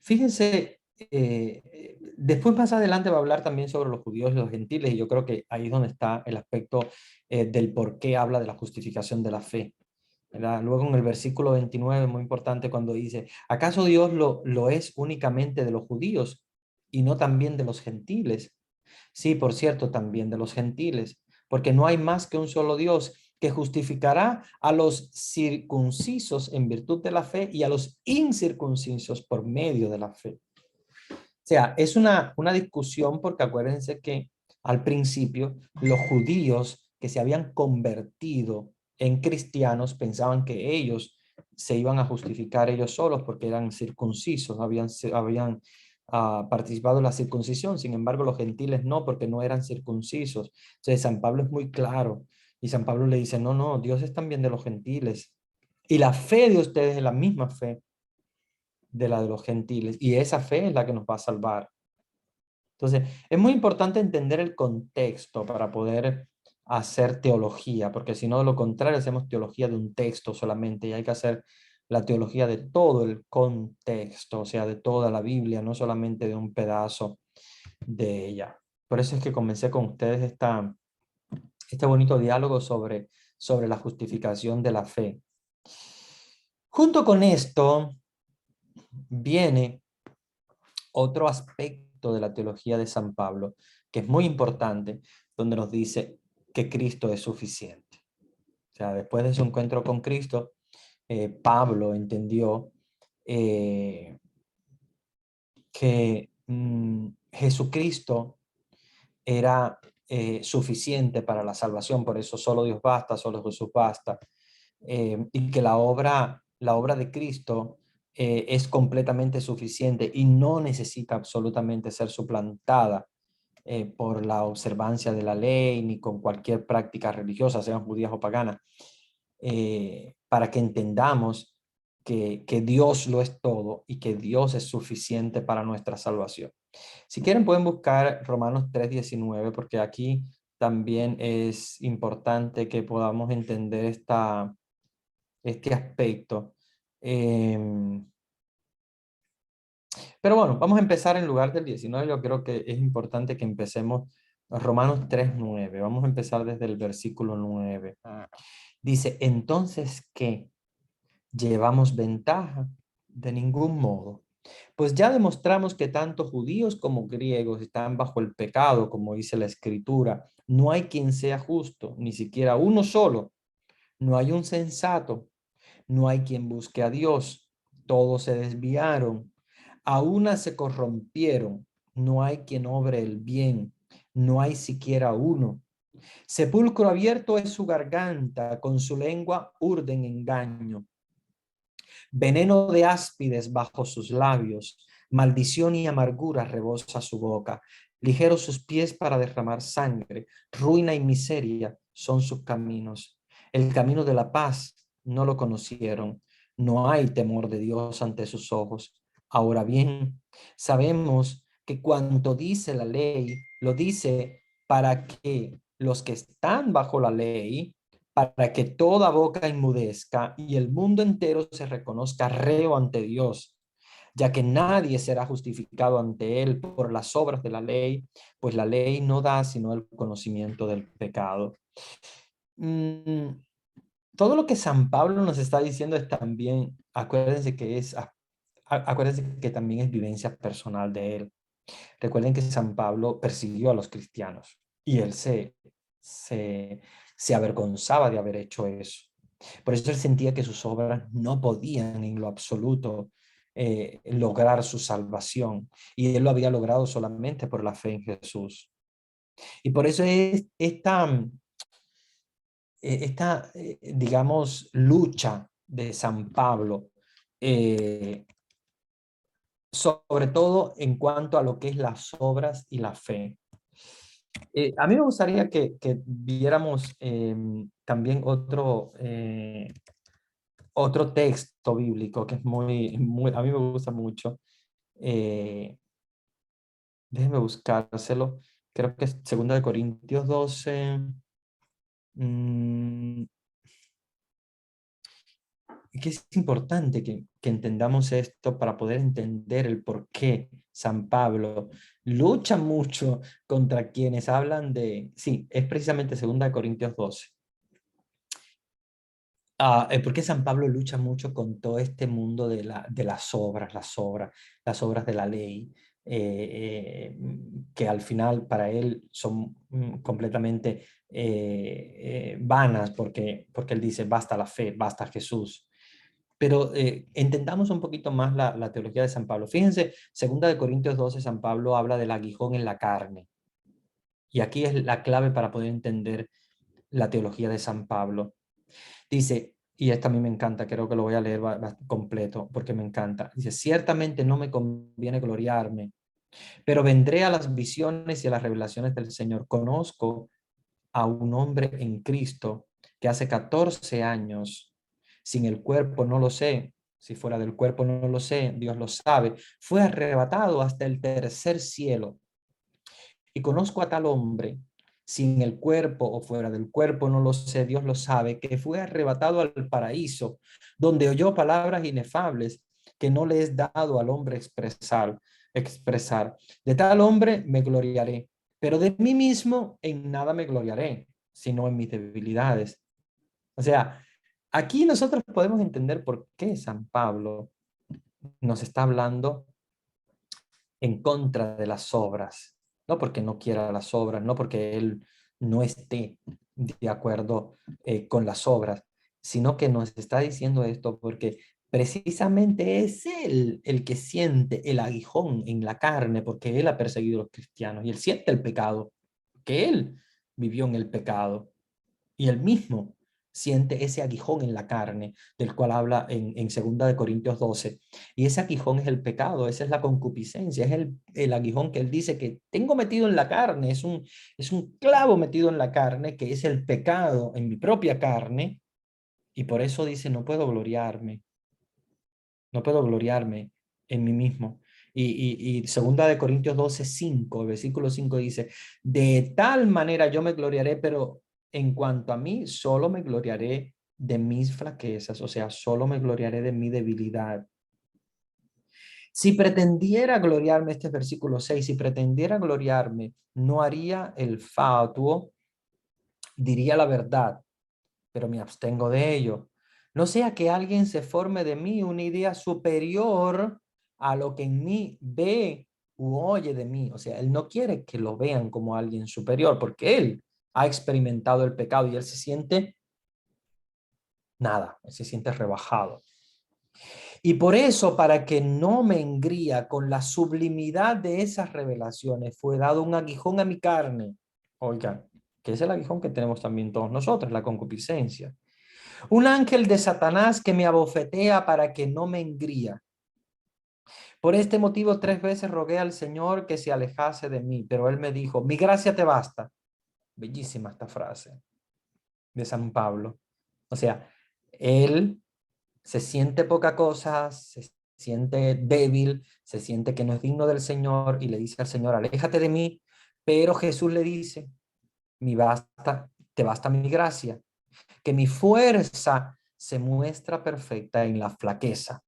Fíjense, después más adelante va a hablar también sobre los judíos y los gentiles, y yo creo que ahí es donde está el aspecto del por qué habla de la justificación de la fe. ¿Verdad? Luego en el versículo 29, muy importante, cuando dice, ¿acaso Dios lo es únicamente de los judíos y no también de los gentiles? Sí, por cierto, también de los gentiles, porque no hay más que un solo Dios, que justificará a los circuncisos en virtud de la fe y a los incircuncisos por medio de la fe. O sea, es una discusión porque acuérdense que al principio los judíos que se habían convertido en cristianos pensaban que ellos se iban a justificar ellos solos porque eran circuncisos, habían participado en la circuncisión. Sin embargo, los gentiles no, porque no eran circuncisos. Entonces, San Pablo es muy claro y San Pablo le dice, no, no, Dios es también de los gentiles y la fe de ustedes es la misma fe de la de los gentiles y esa fe es la que nos va a salvar. Entonces, es muy importante entender el contexto para poder hacer teología, porque si no, de lo contrario, hacemos teología de un texto solamente y hay que hacer la teología de todo el contexto, o sea, de toda la Biblia, no solamente de un pedazo de ella. Por eso es que comencé con ustedes este bonito diálogo sobre la justificación de la fe. Junto con esto viene otro aspecto de la teología de San Pablo, que es muy importante, donde nos dice que Cristo es suficiente. O sea, después de su encuentro con Cristo, Pablo entendió que Jesucristo era suficiente para la salvación, por eso solo Dios basta, solo Jesús basta, y que la obra de Cristo es completamente suficiente y no necesita absolutamente ser suplantada por la observancia de la ley ni con cualquier práctica religiosa, sean judías o paganas, para que entendamos que Dios lo es todo y que Dios es suficiente para nuestra salvación. Si quieren pueden buscar Romanos 3:19 porque aquí también es importante que podamos entender este aspecto. Pero bueno, vamos a empezar en lugar del 19. Yo creo que es importante que empecemos Romanos 3:9. Vamos a empezar desde el versículo 9. Dice, entonces, ¿qué? ¿Llevamos ventaja? De ningún modo. Pues ya demostramos que tanto judíos como griegos están bajo el pecado, como dice la Escritura. No hay quien sea justo, ni siquiera uno solo. No hay un sensato. No hay quien busque a Dios. Todos se desviaron. A una se corrompieron. No hay quien obre el bien. No hay siquiera uno. Sepulcro abierto es su garganta. Con su lengua urden engaño. Veneno de áspides bajo sus labios, maldición y amargura rebosa su boca. Ligeros sus pies para derramar sangre, ruina y miseria son sus caminos. El camino de la paz no lo conocieron. No hay temor de Dios ante sus ojos. Ahora bien, sabemos que cuanto dice la ley, lo dice para que los que están bajo la ley, para que toda boca inmudezca y el mundo entero se reconozca reo ante Dios, ya que nadie será justificado ante él por las obras de la ley, pues la ley no da sino el conocimiento del pecado. Todo lo que San Pablo nos está diciendo es también, acuérdense que también es vivencia personal de él. Recuerden que San Pablo persiguió a los cristianos y él se avergonzaba de haber hecho eso. Por eso él sentía que sus obras no podían en lo absoluto lograr su salvación. Y él lo había logrado solamente por la fe en Jesús. Y por eso es digamos, lucha de San Pablo, sobre todo en cuanto a lo que es las obras y la fe. A mí me gustaría que viéramos también otro texto bíblico que es a mí me gusta mucho. Déjenme buscárselo. Creo que es 2 Corintios 12. Que es importante que entendamos esto para poder entender el por qué San Pablo lucha mucho contra quienes hablan de... Sí, es precisamente 2 Corintios 12. ¿Por qué San Pablo lucha mucho con todo este mundo de las obras de la ley, que al final para él son completamente vanas, porque él dice, basta la fe, basta Jesús. Pero entendamos un poquito más la teología de San Pablo. Fíjense, 2 Corintios 12, San Pablo habla del aguijón en la carne. Y aquí es la clave para poder entender la teología de San Pablo. Dice, y esta a mí me encanta, creo que lo voy a leer completo porque me encanta. Dice, ciertamente no me conviene gloriarme, pero vendré a las visiones y a las revelaciones del Señor. Conozco a un hombre en Cristo que hace 14 años, sin el cuerpo no lo sé, si fuera del cuerpo no lo sé, Dios lo sabe, fue arrebatado hasta el tercer cielo. Y conozco a tal hombre, sin el cuerpo o fuera del cuerpo, no lo sé, Dios lo sabe, que fue arrebatado al paraíso, donde oyó palabras inefables que no le es dado al hombre expresar. De tal hombre me gloriaré, pero de mí mismo en nada me gloriaré, sino en mis debilidades. O sea, aquí nosotros podemos entender por qué San Pablo nos está hablando en contra de las obras, no porque no quiera las obras, no porque él no esté de acuerdo con las obras, sino que nos está diciendo esto porque precisamente es él el que siente el aguijón en la carne, porque él ha perseguido a los cristianos y él siente el pecado, que él vivió en el pecado y él mismo siente ese aguijón en la carne, del cual habla en 2 Corintios 12. Y ese aguijón es el pecado, esa es la concupiscencia, es el aguijón que él dice que tengo metido en la carne, es un clavo metido en la carne, que es el pecado en mi propia carne, y por eso dice, no puedo gloriarme en mí mismo. Y 2 Corintios 12:5, el versículo 5 dice, de tal manera yo me gloriaré, pero en cuanto a mí, solo me gloriaré de mis flaquezas, o sea, solo me gloriaré de mi debilidad. Si pretendiera gloriarme, este es versículo 6, si pretendiera gloriarme, no haría el fatuo, diría la verdad, pero me abstengo de ello. No sea que alguien se forme de mí una idea superior a lo que en mí ve u oye de mí. O sea, él no quiere que lo vean como alguien superior, porque él ha experimentado el pecado y él se siente nada, él se siente rebajado. Y por eso, para que no me engría con la sublimidad de esas revelaciones, fue dado un aguijón a mi carne. Oigan, que es el aguijón que tenemos también todos nosotros, la concupiscencia. Un ángel de Satanás que me abofetea para que no me engría. Por este motivo 3 veces rogué al Señor que se alejase de mí, pero él me dijo, mi gracia te basta. Bellísima esta frase de San Pablo. O sea, él se siente poca cosa, se siente débil, se siente que no es digno del Señor y le dice al Señor, aléjate de mí, pero Jesús le dice, te basta mi gracia, que mi fuerza se muestra perfecta en la flaqueza.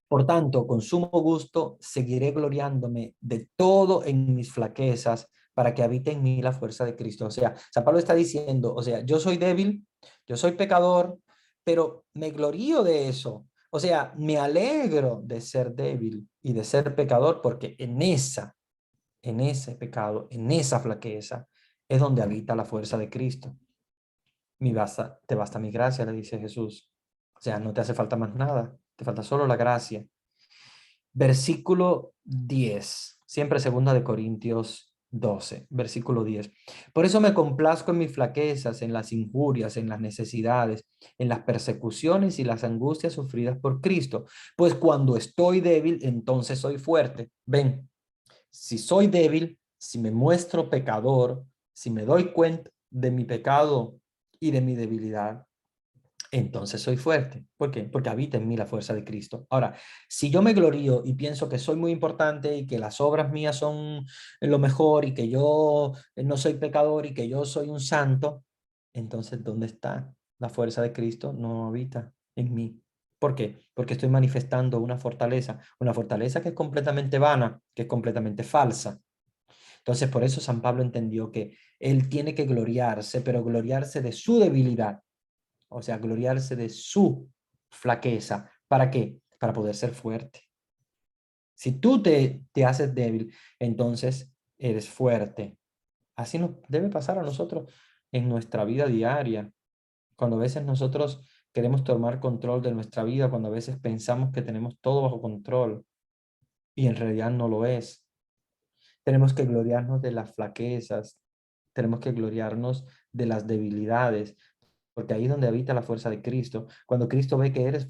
Por tanto, con sumo gusto seguiré gloriándome de todo en mis flaquezas para que habite en mí la fuerza de Cristo. O sea, San Pablo está diciendo, o sea, yo soy débil, yo soy pecador, pero me glorío de eso. O sea, me alegro de ser débil y de ser pecador porque en ese pecado, en esa flaqueza, es donde habita la fuerza de Cristo. Te basta mi gracia, le dice Jesús. O sea, no te hace falta más nada, te falta solo la gracia. Versículo 10, siempre 2 Corintios 12, versículo 10. Por eso me complazco en mis flaquezas, en las injurias, en las necesidades, en las persecuciones y las angustias sufridas por Cristo. Pues cuando estoy débil, entonces soy fuerte. Ven, si soy débil, si me muestro pecador, si me doy cuenta de mi pecado y de mi debilidad, entonces soy fuerte. ¿Por qué? Porque habita en mí la fuerza de Cristo. Ahora, si yo me glorío y pienso que soy muy importante y que las obras mías son lo mejor y que yo no soy pecador y que yo soy un santo, entonces ¿dónde está la fuerza de Cristo? No habita en mí. ¿Por qué? Porque estoy manifestando una fortaleza que es completamente vana, que es completamente falsa. Entonces, por eso San Pablo entendió que él tiene que gloriarse, pero gloriarse de su debilidad. O sea, gloriarse de su flaqueza. ¿Para qué? Para poder ser fuerte. Si tú te haces débil, entonces eres fuerte. Así nos debe pasar a nosotros en nuestra vida diaria. Cuando a veces nosotros queremos tomar control de nuestra vida, cuando a veces pensamos que tenemos todo bajo control y en realidad no lo es. Tenemos que gloriarnos de las flaquezas, tenemos que gloriarnos de las debilidades, porque ahí es donde habita la fuerza de Cristo. Cuando Cristo ve que eres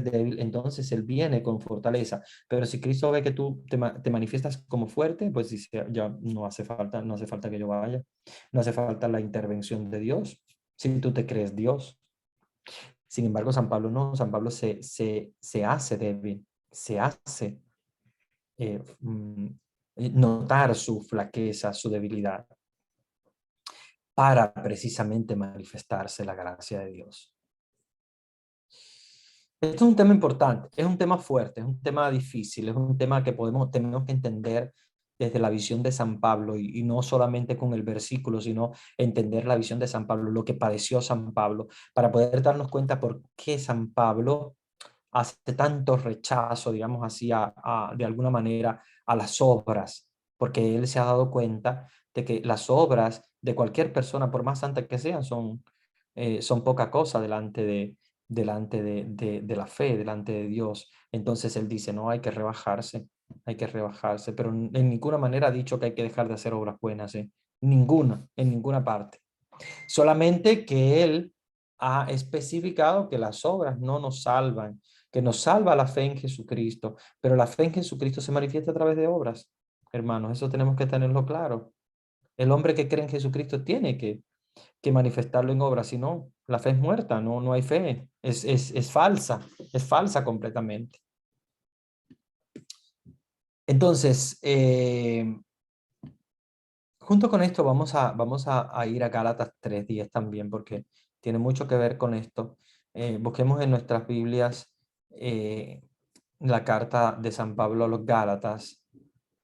débil, entonces Él viene con fortaleza. Pero si Cristo ve que tú te manifiestas como fuerte, pues dice, ya no hace falta que yo vaya. No hace falta la intervención de Dios, si tú te crees Dios. Sin embargo, San Pablo no, San Pablo se hace débil, se hace eh, mm, notar su flaqueza, su debilidad, para precisamente manifestarse la gracia de Dios. Esto es un tema importante, es un tema fuerte, es un tema difícil, es un tema que tenemos que entender desde la visión de San Pablo y no solamente con el versículo, sino entender la visión de San Pablo, lo que padeció San Pablo, para poder darnos cuenta por qué San Pablo hace tanto rechazo, digamos así, de alguna manera a las obras, porque él se ha dado cuenta de que las obras de cualquier persona, por más santa que sean, son poca cosa delante de la fe, delante de Dios. Entonces él dice, no, hay que rebajarse, pero en ninguna manera ha dicho que hay que dejar de hacer obras buenas, ninguna, en ninguna parte. Solamente que él ha especificado que las obras no nos salvan, que nos salva la fe en Jesucristo, pero la fe en Jesucristo se manifiesta a través de obras. Hermanos, eso tenemos que tenerlo claro. El hombre que cree en Jesucristo tiene que manifestarlo en obras, si no, la fe es muerta, no hay fe, es falsa completamente. Entonces, junto con esto vamos a ir a Gálatas 3:10 también, porque tiene mucho que ver con esto. Busquemos en nuestras Biblias la carta de San Pablo a los Gálatas,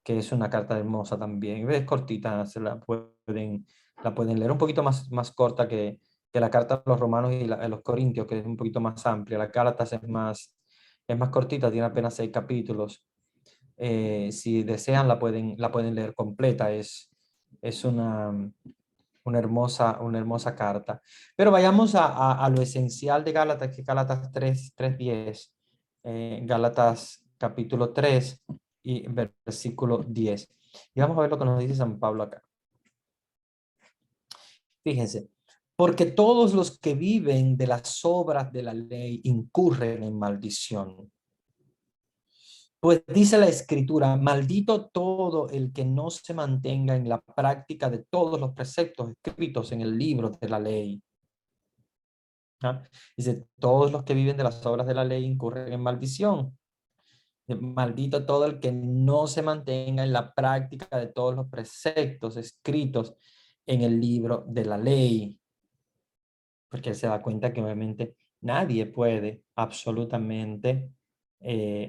que es una carta hermosa también. Es cortita, la pueden leer un poquito más corta que la carta a los Romanos y a los Corintios, que es un poquito más amplia. La Gálatas es más cortita, tiene apenas 6 capítulos. Si desean, la pueden leer completa. Es una hermosa carta. Pero vayamos a lo esencial de Gálatas, que es Gálatas 3:10. Gálatas capítulo 3 y versículo 10. Y vamos a ver lo que nos dice San Pablo acá. Fíjense, porque todos los que viven de las obras de la ley incurren en maldición. Pues dice la Escritura, maldito todo el que no se mantenga en la práctica de todos los preceptos escritos en el libro de la ley. ¿Ah? Dice, todos los que viven de las obras de la ley incurren en maldición. Maldito todo el que no se mantenga en la práctica de todos los preceptos escritos en el libro de la ley. Porque él se da cuenta que obviamente nadie puede absolutamente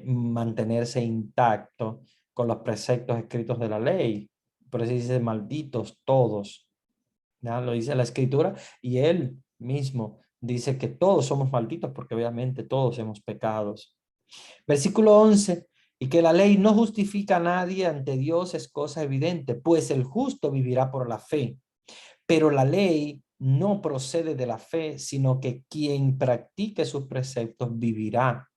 mantenerse intacto con los preceptos escritos de la ley. Por eso dice malditos todos. ¿Ya? Lo dice la Escritura y él mismo dice que todos somos malditos porque obviamente todos hemos pecado. Versículo 11, y que la ley no justifica a nadie ante Dios es cosa evidente, pues el justo vivirá por la fe. Pero la ley no procede de la fe, sino que quien practique sus preceptos vivirá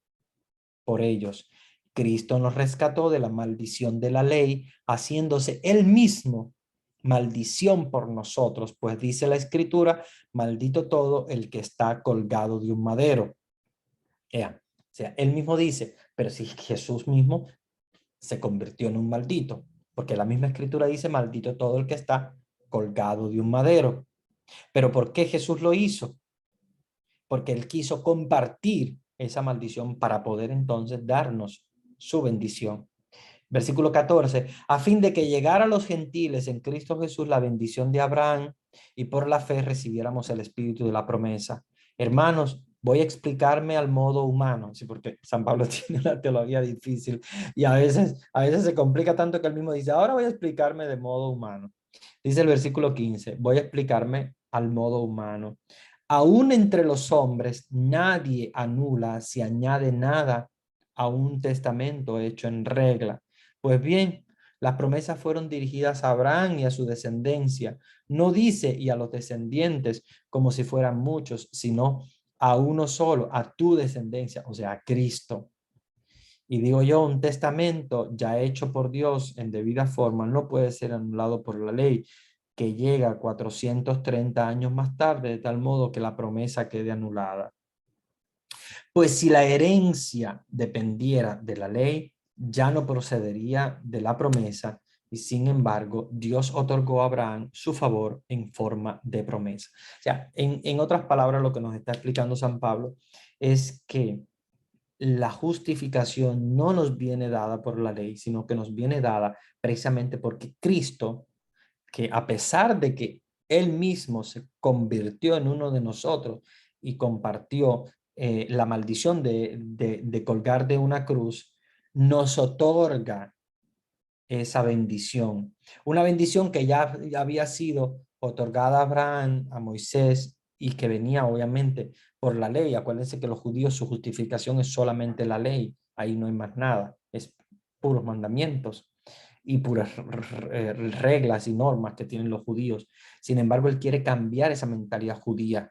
por ellos. Cristo nos rescató de la maldición de la ley, haciéndose él mismo maldición por nosotros, pues dice la Escritura, maldito todo el que está colgado de un madero. O sea, él mismo dice, pero si Jesús mismo se convirtió en un maldito, porque la misma Escritura dice, maldito todo el que está colgado de un madero. Pero ¿por qué Jesús lo hizo? Porque él quiso compartir esa maldición para poder entonces darnos su bendición. Versículo 14, a fin de que llegara a los gentiles en Cristo Jesús la bendición de Abraham y por la fe recibiéramos el espíritu de la promesa. Hermanos, voy a explicarme al modo humano, sí, porque San Pablo tiene una teología difícil y a veces se complica tanto que él mismo dice, ahora voy a explicarme de modo humano. Dice el versículo 15, voy a explicarme al modo humano. Aún entre los hombres nadie anula si añade nada a un testamento hecho en regla. Pues bien, las promesas fueron dirigidas a Abraham y a su descendencia. No dice y a los descendientes como si fueran muchos, sino a uno solo, a tu descendencia, o sea, a Cristo. Y digo yo, un testamento ya hecho por Dios en debida forma no puede ser anulado por la ley, que llega 430 años más tarde, de tal modo que la promesa quede anulada. Pues si la herencia dependiera de la ley, ya no procedería de la promesa, y sin embargo, Dios otorgó a Abraham su favor en forma de promesa. O sea, en otras palabras, lo que nos está explicando San Pablo es que la justificación no nos viene dada por la ley, sino que nos viene dada precisamente porque Cristo, que a pesar de que Él mismo se convirtió en uno de nosotros y compartió la maldición de colgar de una cruz, nos otorga esa bendición. Una bendición que ya había sido otorgada a Abraham, a Moisés, y que venía obviamente por la ley. Acuérdense que los judíos, su justificación es solamente la ley, ahí no hay más nada, es puros mandamientos y puras reglas y normas que tienen los judíos. Sin embargo, él quiere cambiar esa mentalidad judía,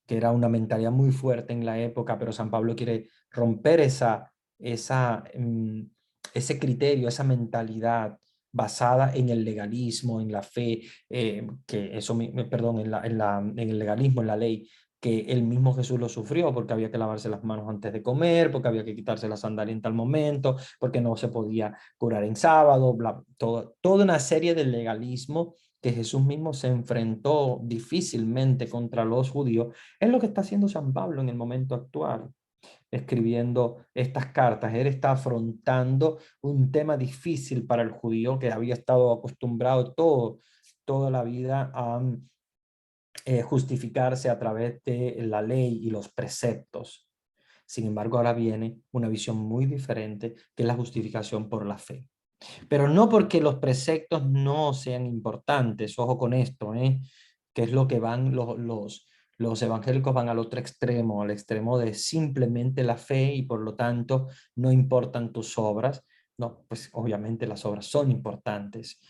que era una mentalidad muy fuerte en la época, pero San Pablo quiere romper ese criterio, esa mentalidad basada en el legalismo, en la fe, perdón, en el legalismo, en la ley, que el mismo Jesús lo sufrió, porque había que lavarse las manos antes de comer, porque había que quitarse la sandalia en tal momento, porque no se podía curar en sábado, toda una serie de legalismo que Jesús mismo se enfrentó difícilmente contra los judíos, es lo que está haciendo San Pablo en el momento actual, escribiendo estas cartas. Él está afrontando un tema difícil para el judío que había estado acostumbrado toda la vida a justificarse a través de la ley y los preceptos. Sin embargo, ahora viene una visión muy diferente, que es la justificación por la fe. Pero no porque los preceptos no sean importantes, ojo con esto, que es lo que van los evangélicos van al otro extremo, al extremo de simplemente la fe y por lo tanto no importan tus obras. No, pues obviamente las obras son importantes,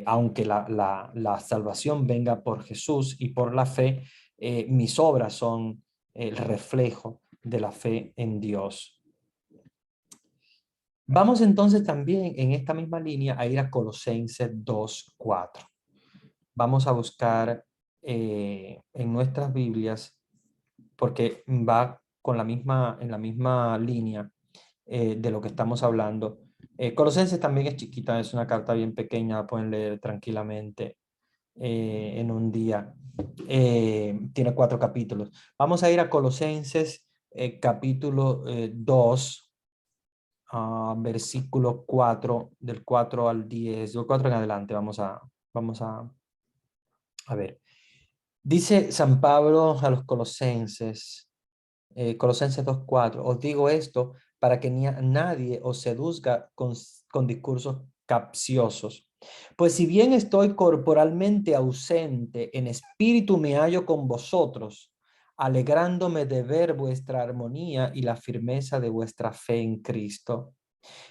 aunque la salvación venga por Jesús y por la fe, mis obras son el reflejo de la fe en Dios. Vamos entonces también en esta misma línea a ir a Colosenses 2:4. Vamos a buscar en nuestras Biblias, porque va en la misma línea de lo que estamos hablando. Colosenses también es chiquita, es una carta bien pequeña, la pueden leer tranquilamente en un día. Tiene 4 capítulos. Vamos a ir a Colosenses capítulo 2. Versículo 4, del 4 al 10, del 4 en adelante, vamos a ver. Dice San Pablo a los Colosenses, Colosenses 2:4, os digo esto para que nadie os seduzca con discursos capciosos. Pues si bien estoy corporalmente ausente, en espíritu me hallo con vosotros, alegrándome de ver vuestra armonía y la firmeza de vuestra fe en Cristo.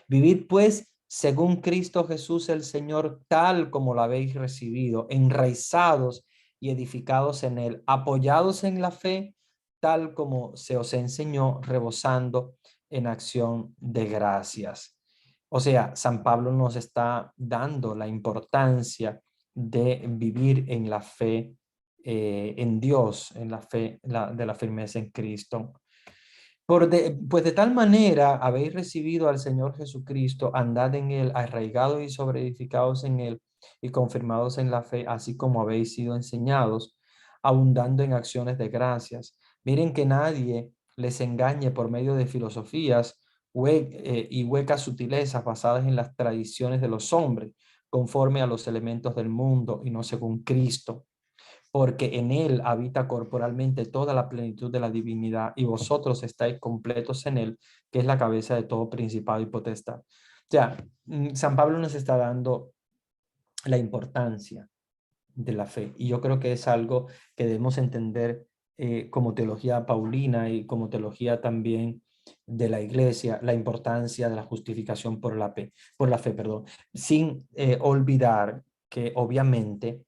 Vivid pues según Cristo Jesús el Señor, tal como lo habéis recibido, enraizados y edificados en él, apoyados en la fe, tal como se os enseñó, rebosando en acción de gracias. O sea, San Pablo nos está dando la importancia de vivir en la fe en Dios, en la fe de la firmeza en Cristo. Pues de tal manera habéis recibido al Señor Jesucristo, andad en él, arraigados y sobreedificados en él y confirmados en la fe, así como habéis sido enseñados, abundando en acciones de gracias. Miren que nadie les engañe por medio de filosofías y huecas sutilezas basadas en las tradiciones de los hombres, conforme a los elementos del mundo y no según Cristo, porque en él habita corporalmente toda la plenitud de la divinidad y vosotros estáis completos en él, que es la cabeza de todo principado y potestad. O sea, San Pablo nos está dando la importancia de la fe y yo creo que es algo que debemos entender como teología paulina y como teología también de la iglesia, la importancia de la justificación por la fe, perdón, sin olvidar que obviamente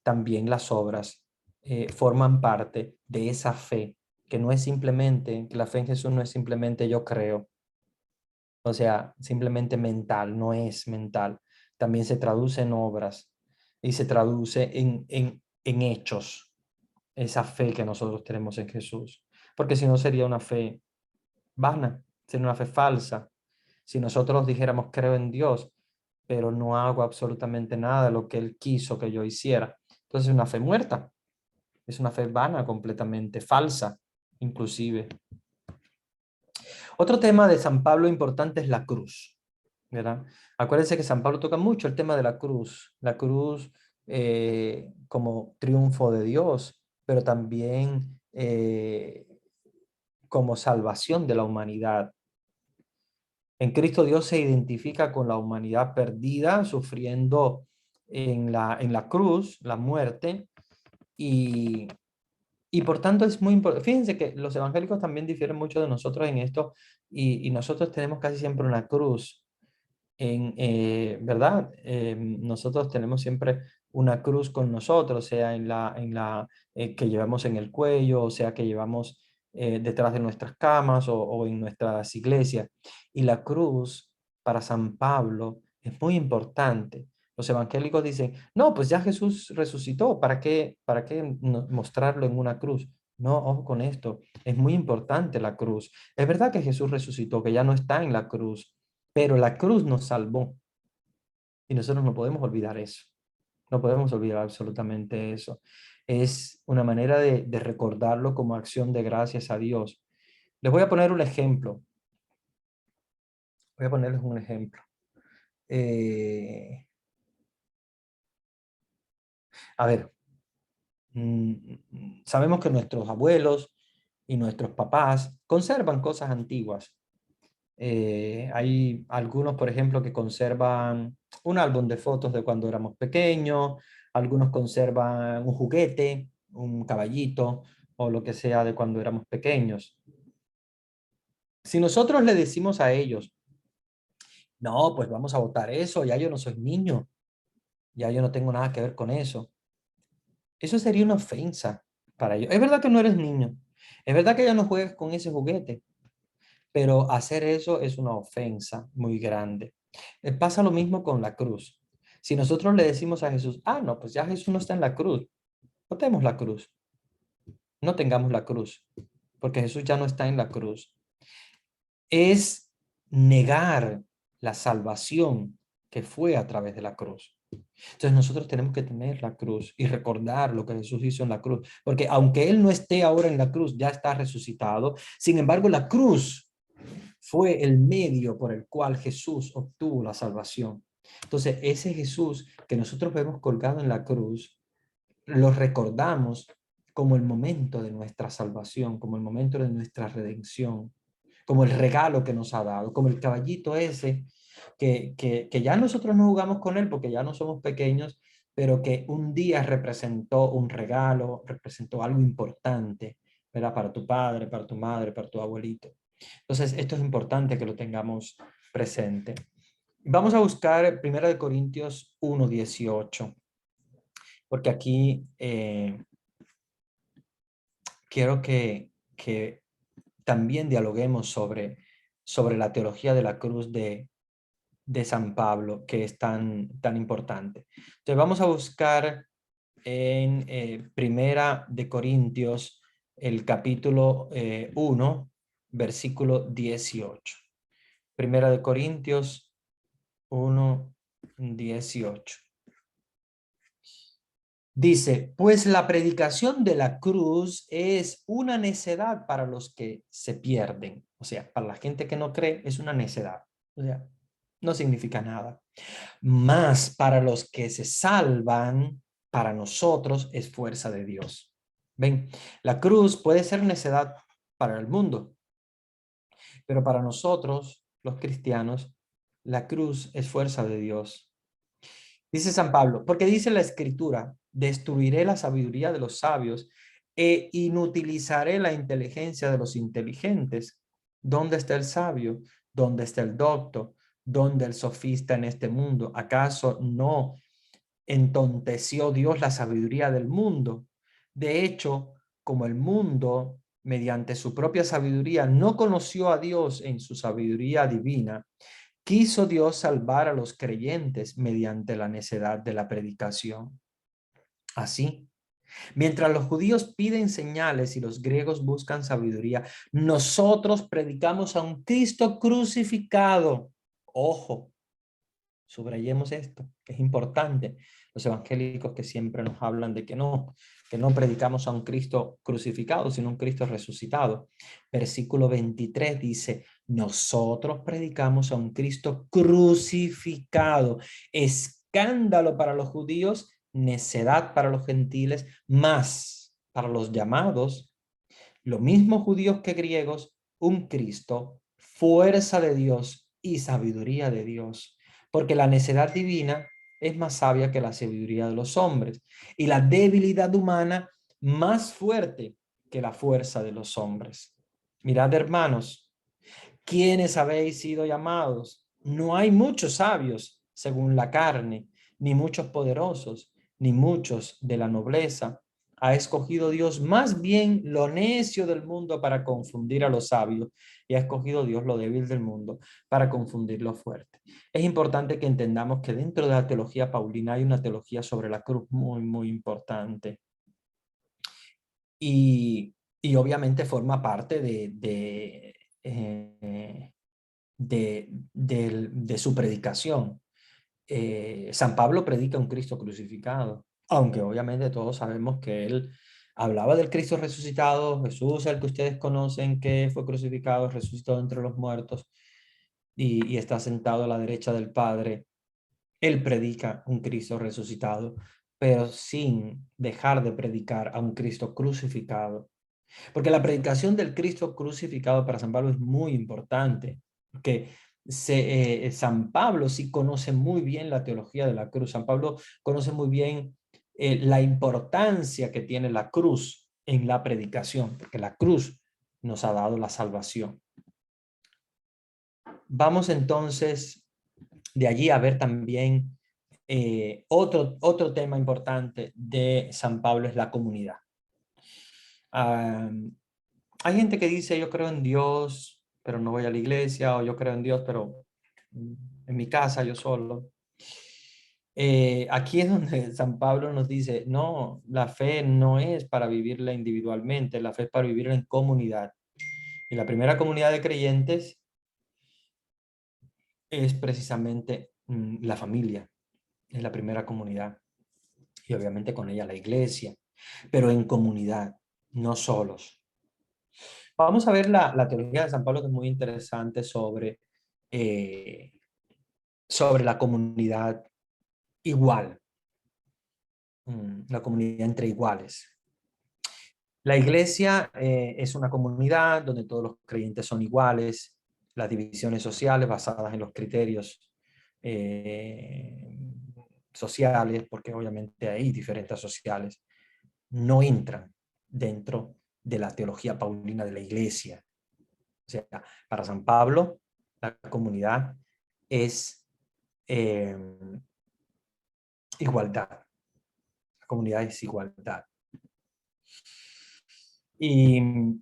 también las obras forman parte de esa fe, que no es simplemente, que la fe en Jesús no es simplemente yo creo, o sea, simplemente mental, no es mental, también se traduce en obras y se traduce en hechos, esa fe que nosotros tenemos en Jesús, porque si no sería una fe vana, sería una fe falsa. Si nosotros dijéramos creo en Dios, pero no hago absolutamente nada de lo que Él quiso que yo hiciera, entonces es una fe muerta, es una fe vana, completamente falsa, inclusive. Otro tema de San Pablo importante es la cruz, ¿verdad? Acuérdense que San Pablo toca mucho el tema de la cruz como triunfo de Dios, pero también como salvación de la humanidad. En Cristo Dios se identifica con la humanidad perdida, sufriendo en la cruz, la muerte, y por tanto es muy importante. Fíjense que los evangélicos también difieren mucho de nosotros en esto, y nosotros tenemos casi siempre una cruz, ¿verdad? Nosotros tenemos siempre una cruz con nosotros, sea que llevamos en el cuello, o sea que llevamos detrás de nuestras camas o en nuestras iglesias. Y la cruz para San Pablo es muy importante. Los evangélicos dicen, no, pues ya Jesús resucitó, para qué mostrarlo en una cruz? No, ojo con esto, es muy importante la cruz. Es verdad que Jesús resucitó, que ya no está en la cruz, pero la cruz nos salvó y nosotros no podemos olvidar eso. No podemos olvidar absolutamente eso. Es una manera de recordarlo como acción de gracias a Dios. Les voy a poner un ejemplo. Voy a ponerles un ejemplo. A ver, sabemos que nuestros abuelos y nuestros papás conservan cosas antiguas. Hay algunos, por ejemplo, que conservan un álbum de fotos de cuando éramos pequeños, algunos conservan un juguete, un caballito o lo que sea de cuando éramos pequeños. Si nosotros le decimos a ellos, no, pues vamos a botar eso, ya yo no soy niño, ya yo no tengo nada que ver con eso. Eso sería una ofensa para ellos. Es verdad que no eres niño, es verdad que ya no juegues con ese juguete, pero hacer eso es una ofensa muy grande. Pasa lo mismo con la cruz. Si nosotros le decimos a Jesús, ah, no, pues ya Jesús no está en la cruz, no tenemos la cruz, no tengamos la cruz, porque Jesús ya no está en la cruz. Es negar la salvación que fue a través de la cruz. Entonces nosotros tenemos que tener la cruz y recordar lo que Jesús hizo en la cruz, porque aunque Él no esté ahora en la cruz, ya está resucitado. Sin embargo, la cruz fue el medio por el cual Jesús obtuvo la salvación. Entonces, ese Jesús que nosotros vemos colgado en la cruz, lo recordamos como el momento de nuestra salvación, como el momento de nuestra redención, como el regalo que nos ha dado, como el caballito ese, que ya nosotros no jugamos con él porque ya no somos pequeños, pero que un día representó un regalo, representó algo importante, ¿verdad? Para tu padre, para tu madre, para tu abuelito. Entonces, esto es importante que lo tengamos presente. Vamos a buscar 1 Corintios 1:18, porque aquí quiero que también dialoguemos sobre la teología de la cruz de San Pablo, que es tan importante. Entonces, vamos a buscar en 1 Corintios, el capítulo 1, versículo 18. 1 Corintios 1:18. Dice, pues la predicación de la cruz es una necedad para los que se pierden. O sea, para la gente que no cree es una necedad. O sea, no significa nada. Mas para los que se salvan, para nosotros es fuerza de Dios. ¿Ven? La cruz puede ser necedad para el mundo, pero para nosotros, los cristianos, la cruz es fuerza de Dios. Dice San Pablo, porque dice la Escritura, destruiré la sabiduría de los sabios e inutilizaré la inteligencia de los inteligentes. ¿Dónde está el sabio? ¿Dónde está el docto? ¿Dónde el sofista en este mundo? ¿Acaso no entonteció Dios la sabiduría del mundo? De hecho, como el mundo, mediante su propia sabiduría, no conoció a Dios en su sabiduría divina, quiso Dios salvar a los creyentes mediante la necedad de la predicación. Así, mientras los judíos piden señales y los griegos buscan sabiduría, nosotros predicamos a un Cristo crucificado. Ojo, subrayemos esto, que es importante. Los evangélicos que siempre nos hablan de que no predicamos a un Cristo crucificado, sino un Cristo resucitado. Versículo 23 dice, nosotros predicamos a un Cristo crucificado, escándalo para los judíos, necedad para los gentiles, más para los llamados, lo mismo judíos que griegos, un Cristo, fuerza de Dios y sabiduría de Dios, porque la necedad divina es más sabia que la sabiduría de los hombres, y la debilidad humana más fuerte que la fuerza de los hombres. Mirad, hermanos, ¿quiénes habéis sido llamados? No hay muchos sabios según la carne, ni muchos poderosos, ni muchos de la nobleza. Ha escogido Dios más bien lo necio del mundo para confundir a los sabios, y ha escogido Dios lo débil del mundo para confundir lo fuerte. Es importante que entendamos que dentro de la teología paulina hay una teología sobre la cruz muy, muy importante. Y obviamente forma parte de su predicación. San Pablo predica un Cristo crucificado, aunque obviamente todos sabemos que él hablaba del Cristo resucitado, Jesús, el que ustedes conocen, que fue crucificado, resucitó entre los muertos y está sentado a la derecha del Padre. Él predica un Cristo resucitado, pero sin dejar de predicar a un Cristo crucificado. Porque la predicación del Cristo crucificado para San Pablo es muy importante, porque San Pablo sí conoce muy bien la teología de la cruz. San Pablo conoce muy bien la importancia que tiene la cruz en la predicación, porque la cruz nos ha dado la salvación. Vamos entonces de allí a ver también otro tema importante de San Pablo es la comunidad. Hay gente que dice yo creo en Dios, pero no voy a la iglesia, o yo creo en Dios, pero en mi casa yo solo. Aquí es donde San Pablo nos dice, no, la fe no es para vivirla individualmente, la fe es para vivirla en comunidad. Y la primera comunidad de creyentes es precisamente la familia, es la primera comunidad. Y obviamente con ella la iglesia, pero en comunidad, no solos. Vamos a ver la teología de San Pablo, que es muy interesante sobre la comunidad igual, la comunidad entre iguales. La iglesia es una comunidad donde todos los creyentes son iguales, las divisiones sociales basadas en los criterios sociales, porque obviamente hay diferentes sociales, no entran dentro de la teología paulina de la iglesia. O sea, para San Pablo, la comunidad es igualdad. La comunidad es igualdad. Y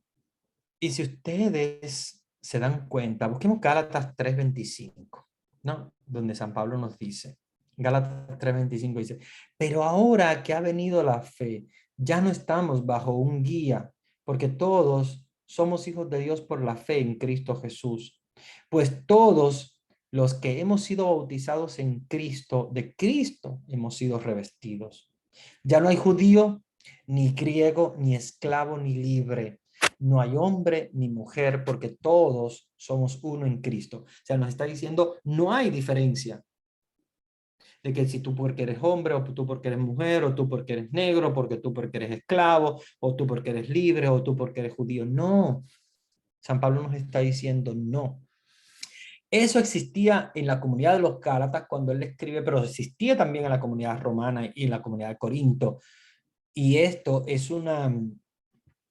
si ustedes se dan cuenta, busquemos Gálatas 3:25, ¿no? Donde San Pablo nos dice, Gálatas 3:25 dice, pero ahora que ha venido la fe, ya no estamos bajo un guía, porque todos somos hijos de Dios por la fe en Cristo Jesús. Pues todos los que hemos sido bautizados en Cristo, de Cristo hemos sido revestidos. Ya no hay judío, ni griego, ni esclavo, ni libre. No hay hombre ni mujer, porque todos somos uno en Cristo. O sea, nos está diciendo, no hay diferencia. De que si tú porque eres hombre, o tú porque eres mujer, o tú porque eres negro, porque tú porque eres esclavo, o tú porque eres libre, o tú porque eres judío. No. San Pablo nos está diciendo no. Eso existía en la comunidad de los Gálatas cuando él escribe, pero existía también en la comunidad romana y en la comunidad de Corinto. Y esto es una,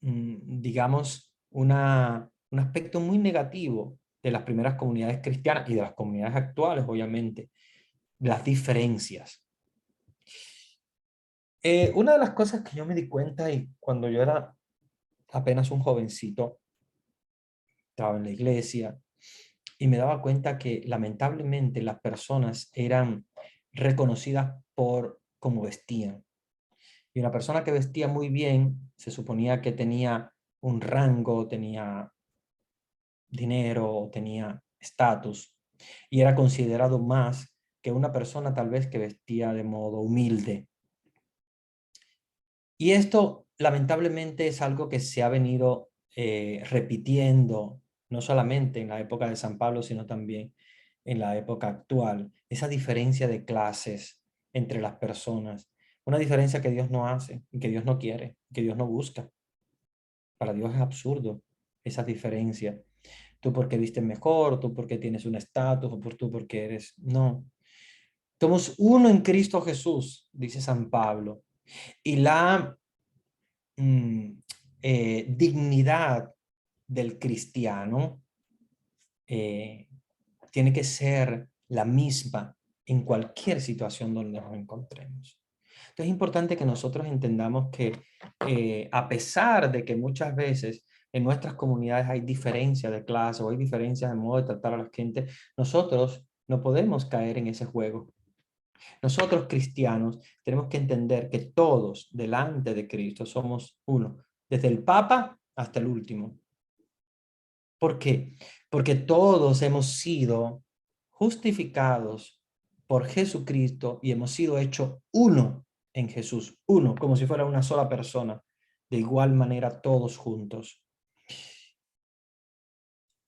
digamos, una un aspecto muy negativo de las primeras comunidades cristianas y de las comunidades actuales, obviamente, las diferencias. Una de las cosas que yo me di cuenta y cuando yo era apenas un jovencito, estaba en la iglesia y me daba cuenta que lamentablemente las personas eran reconocidas por cómo vestían. Y una persona que vestía muy bien se suponía que tenía un rango, tenía dinero, tenía estatus y era considerado más que una persona tal vez que vestía de modo humilde. Y esto lamentablemente es algo que se ha venido repitiendo, no solamente en la época de San Pablo, sino también en la época actual. Esa diferencia de clases entre las personas, una diferencia que Dios no hace, que Dios no quiere, que Dios no busca. Para Dios es absurdo esa diferencia. Tú porque vistes mejor, tú porque tienes un estatus, o por tú porque eres... No. Somos uno en Cristo Jesús, dice San Pablo. Y la dignidad del cristiano tiene que ser la misma en cualquier situación donde nos encontremos. Entonces es importante que nosotros entendamos que a pesar de que muchas veces en nuestras comunidades hay diferencias de clase o hay diferencias de modo de tratar a la gente, nosotros no podemos caer en ese juego. Nosotros cristianos tenemos que entender que todos delante de Cristo somos uno, desde el Papa hasta el último. ¿Por qué? Porque todos hemos sido justificados por Jesucristo y hemos sido hechos uno en Jesús, uno, como si fuera una sola persona, de igual manera todos juntos.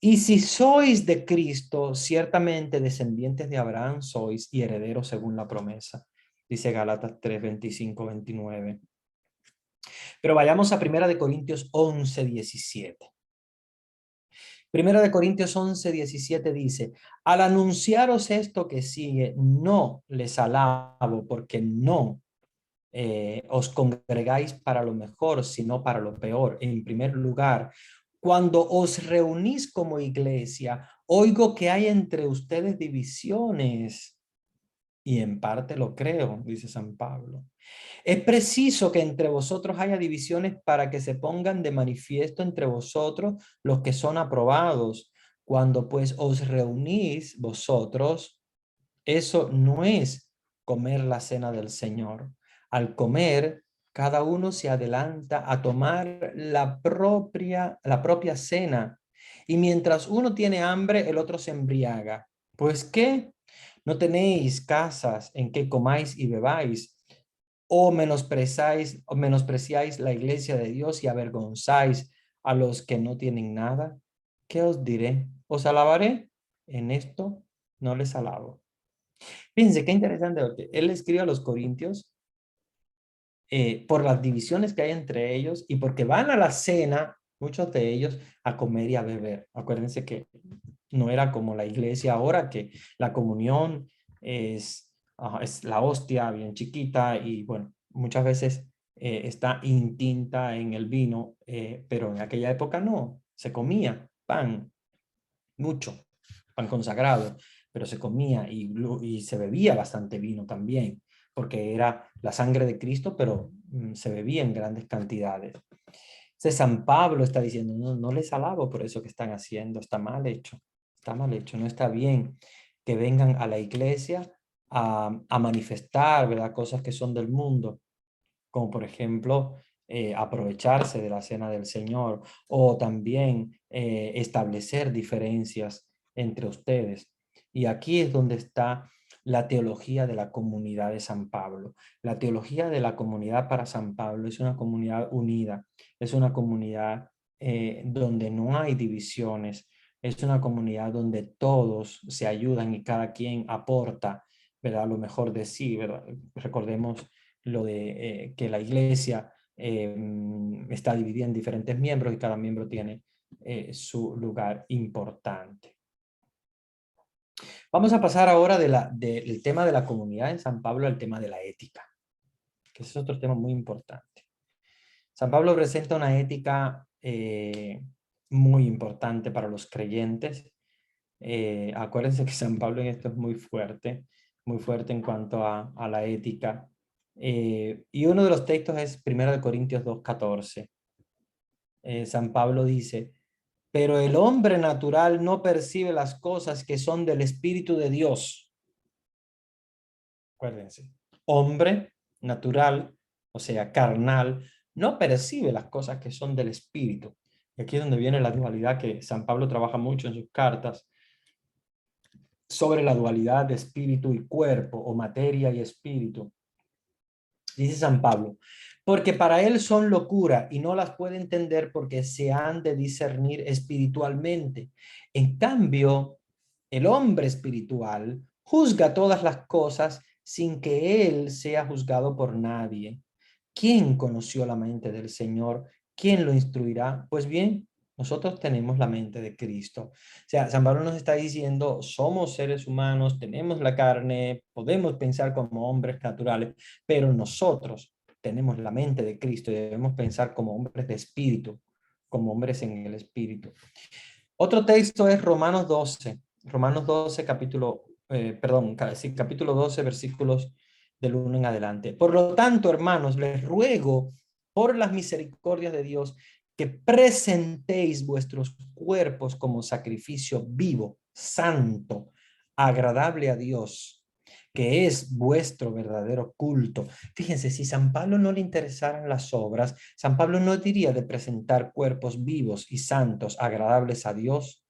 Y si sois de Cristo, ciertamente descendientes de Abraham sois y herederos según la promesa, dice Gálatas 3, 25, 29. Pero vayamos a 1 Corintios 11, 17. 1 Corintios 11, 17 dice, al anunciaros esto que sigue, no les alabo porque no os congregáis para lo mejor, sino para lo peor. En primer lugar, cuando os reunís como iglesia, oigo que hay entre ustedes divisiones. Y en parte lo creo, dice San Pablo. Es preciso que entre vosotros haya divisiones para que se pongan de manifiesto entre vosotros los que son aprobados. Cuando pues os reunís vosotros, eso no es comer la cena del Señor. Al comer, cada uno se adelanta a tomar la propia cena. Y mientras uno tiene hambre, el otro se embriaga. Pues ¿qué? ¿No tenéis casas en que comáis y bebáis? ¿O menospreciáis la iglesia de Dios y avergonzáis a los que no tienen nada? ¿Qué os diré? ¿Os alabaré? En esto no les alabo. Fíjense qué interesante, porque él escribe a los corintios por las divisiones que hay entre ellos y porque van a la cena, muchos de ellos, a comer y a beber. Acuérdense que no era como la iglesia ahora, que la comunión es la hostia bien chiquita y bueno, muchas veces está intinta en el vino, pero en aquella época no, se comía pan, mucho, pan consagrado, pero se comía y se bebía bastante vino también, porque era la sangre de Cristo, pero se bebía en grandes cantidades. Entonces San Pablo está diciendo, no, no les alabo por eso que están haciendo, está mal hecho, no está bien que vengan a la iglesia a manifestar, ¿verdad?, cosas que son del mundo, como por ejemplo aprovecharse de la cena del Señor o también establecer diferencias entre ustedes. Y aquí es donde está la teología de la comunidad de San Pablo. La teología de la comunidad para San Pablo es una comunidad unida, es una comunidad donde no hay divisiones, es una comunidad donde todos se ayudan y cada quien aporta, ¿verdad?, lo mejor de sí, ¿verdad? Recordemos lo de que la iglesia está dividida en diferentes miembros y cada miembro tiene su lugar importante. Vamos a pasar ahora del tema de la comunidad en San Pablo al tema de la ética, que es otro tema muy importante. San Pablo presenta una ética muy importante para los creyentes. Acuérdense que San Pablo en esto es muy fuerte en cuanto a la ética. Y uno de los textos es 1 Corintios 2:14. San Pablo dice: pero el hombre natural no percibe las cosas que son del Espíritu de Dios. Acuérdense, hombre natural, o sea, carnal, no percibe las cosas que son del Espíritu. Y aquí es donde viene la dualidad que San Pablo trabaja mucho en sus cartas, sobre la dualidad de espíritu y cuerpo, o materia y espíritu. Dice San Pablo: porque para él son locura y no las puede entender porque se han de discernir espiritualmente. En cambio, el hombre espiritual juzga todas las cosas sin que él sea juzgado por nadie. ¿Quién conoció la mente del Señor? ¿Quién lo instruirá? Pues bien, nosotros tenemos la mente de Cristo. O sea, San Pablo nos está diciendo, somos seres humanos, tenemos la carne, podemos pensar como hombres naturales, pero nosotros tenemos la mente de Cristo y debemos pensar como hombres de espíritu, como hombres en el espíritu. Otro texto es Romanos 12, capítulo 12, versículos del 1 en adelante. Por lo tanto, hermanos, les ruego por las misericordias de Dios que presentéis vuestros cuerpos como sacrificio vivo, santo, agradable a Dios, que es vuestro verdadero culto. Fíjense, si San Pablo no le interesaran las obras, San Pablo no diría de presentar cuerpos vivos y santos, agradables a Dios.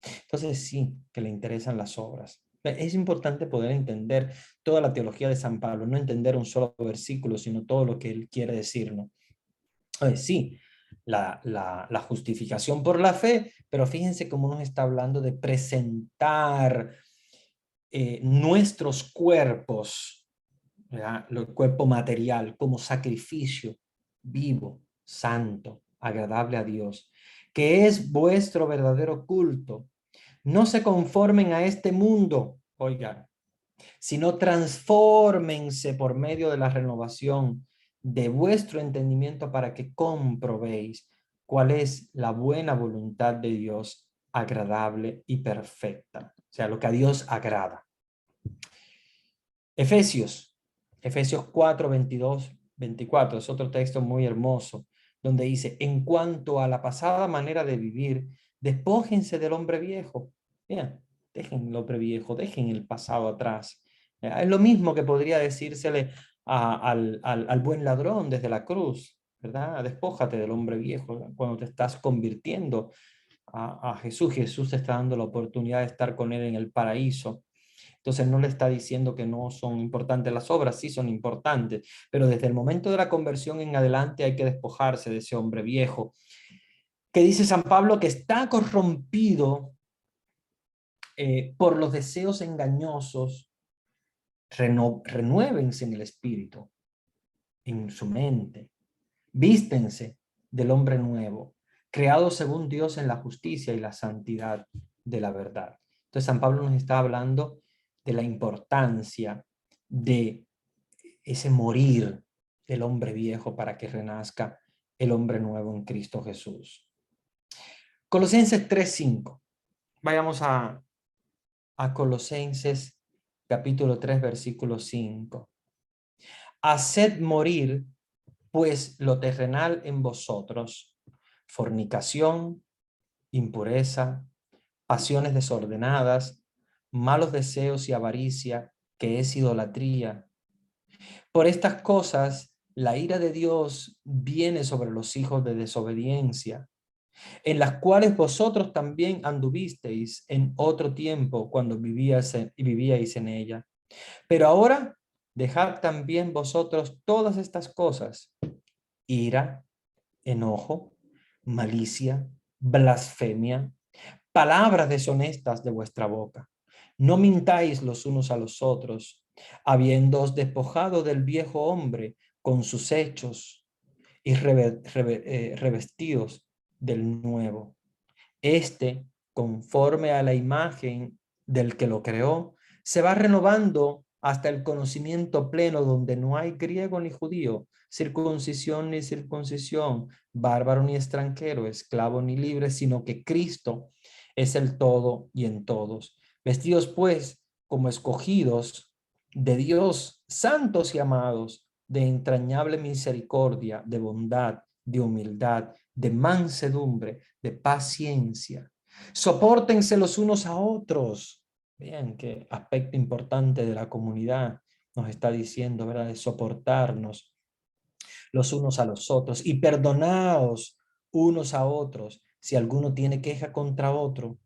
Entonces sí, que le interesan las obras. Es importante poder entender toda la teología de San Pablo, no entender un solo versículo, sino todo lo que él quiere decirnos. Sí, la justificación por la fe, pero fíjense cómo nos está hablando de presentar nuestros cuerpos, ¿verdad? El cuerpo material, como sacrificio vivo, santo, agradable a Dios, que es vuestro verdadero culto. No se conformen a este mundo, oigan, sino transfórmense por medio de la renovación de vuestro entendimiento para que comprobéis cuál es la buena voluntad de Dios, agradable y perfecta. O sea, lo que a Dios agrada. Efesios 4, 22, 24, es otro texto muy hermoso, donde dice: en cuanto a la pasada manera de vivir, despójense del hombre viejo. Bien, dejen el hombre viejo, dejen el pasado atrás. Es lo mismo que podría decírsele al buen ladrón desde la cruz, ¿verdad? Despójate del hombre viejo, ¿verdad? Cuando te estás convirtiendo a Jesús, Jesús te está dando la oportunidad de estar con él en el paraíso. Entonces no le está diciendo que no son importantes las obras, sí son importantes, pero desde el momento de la conversión en adelante hay que despojarse de ese hombre viejo, que dice San Pablo que está corrompido por los deseos engañosos. Renuévense en el espíritu, en su mente, vístense del hombre nuevo, creado según Dios en la justicia y la santidad de la verdad. Entonces San Pablo nos está hablando de la importancia de ese morir del hombre viejo para que renazca el hombre nuevo en Cristo Jesús. Colosenses 3:5. Vayamos a Colosenses capítulo 3, versículo 5. Haced morir pues lo terrenal en vosotros: fornicación, impureza, pasiones desordenadas, malos deseos y avaricia, que es idolatría. Por estas cosas, la ira de Dios viene sobre los hijos de desobediencia, en las cuales vosotros también anduvisteis en otro tiempo cuando vivíais en ella. Pero ahora, dejad también vosotros todas estas cosas: ira, enojo, malicia, blasfemia, palabras deshonestas de vuestra boca. No mintáis los unos a los otros, habiéndoos despojado del viejo hombre con sus hechos y revestidos del nuevo. Conforme a la imagen del que lo creó, se va renovando hasta el conocimiento pleno, donde no hay griego ni judío, circuncisión ni circuncisión, bárbaro ni extranjero, esclavo ni libre, sino que Cristo es el todo y en todos. Vestidos pues como escogidos de Dios, santos y amados, de entrañable misericordia, de bondad, de humildad, de mansedumbre, de paciencia. Sopórtense los unos a otros. Vean qué aspecto importante de la comunidad nos está diciendo, ¿verdad? De soportarnos los unos a los otros y perdonaos unos a otros si alguno tiene queja contra otro.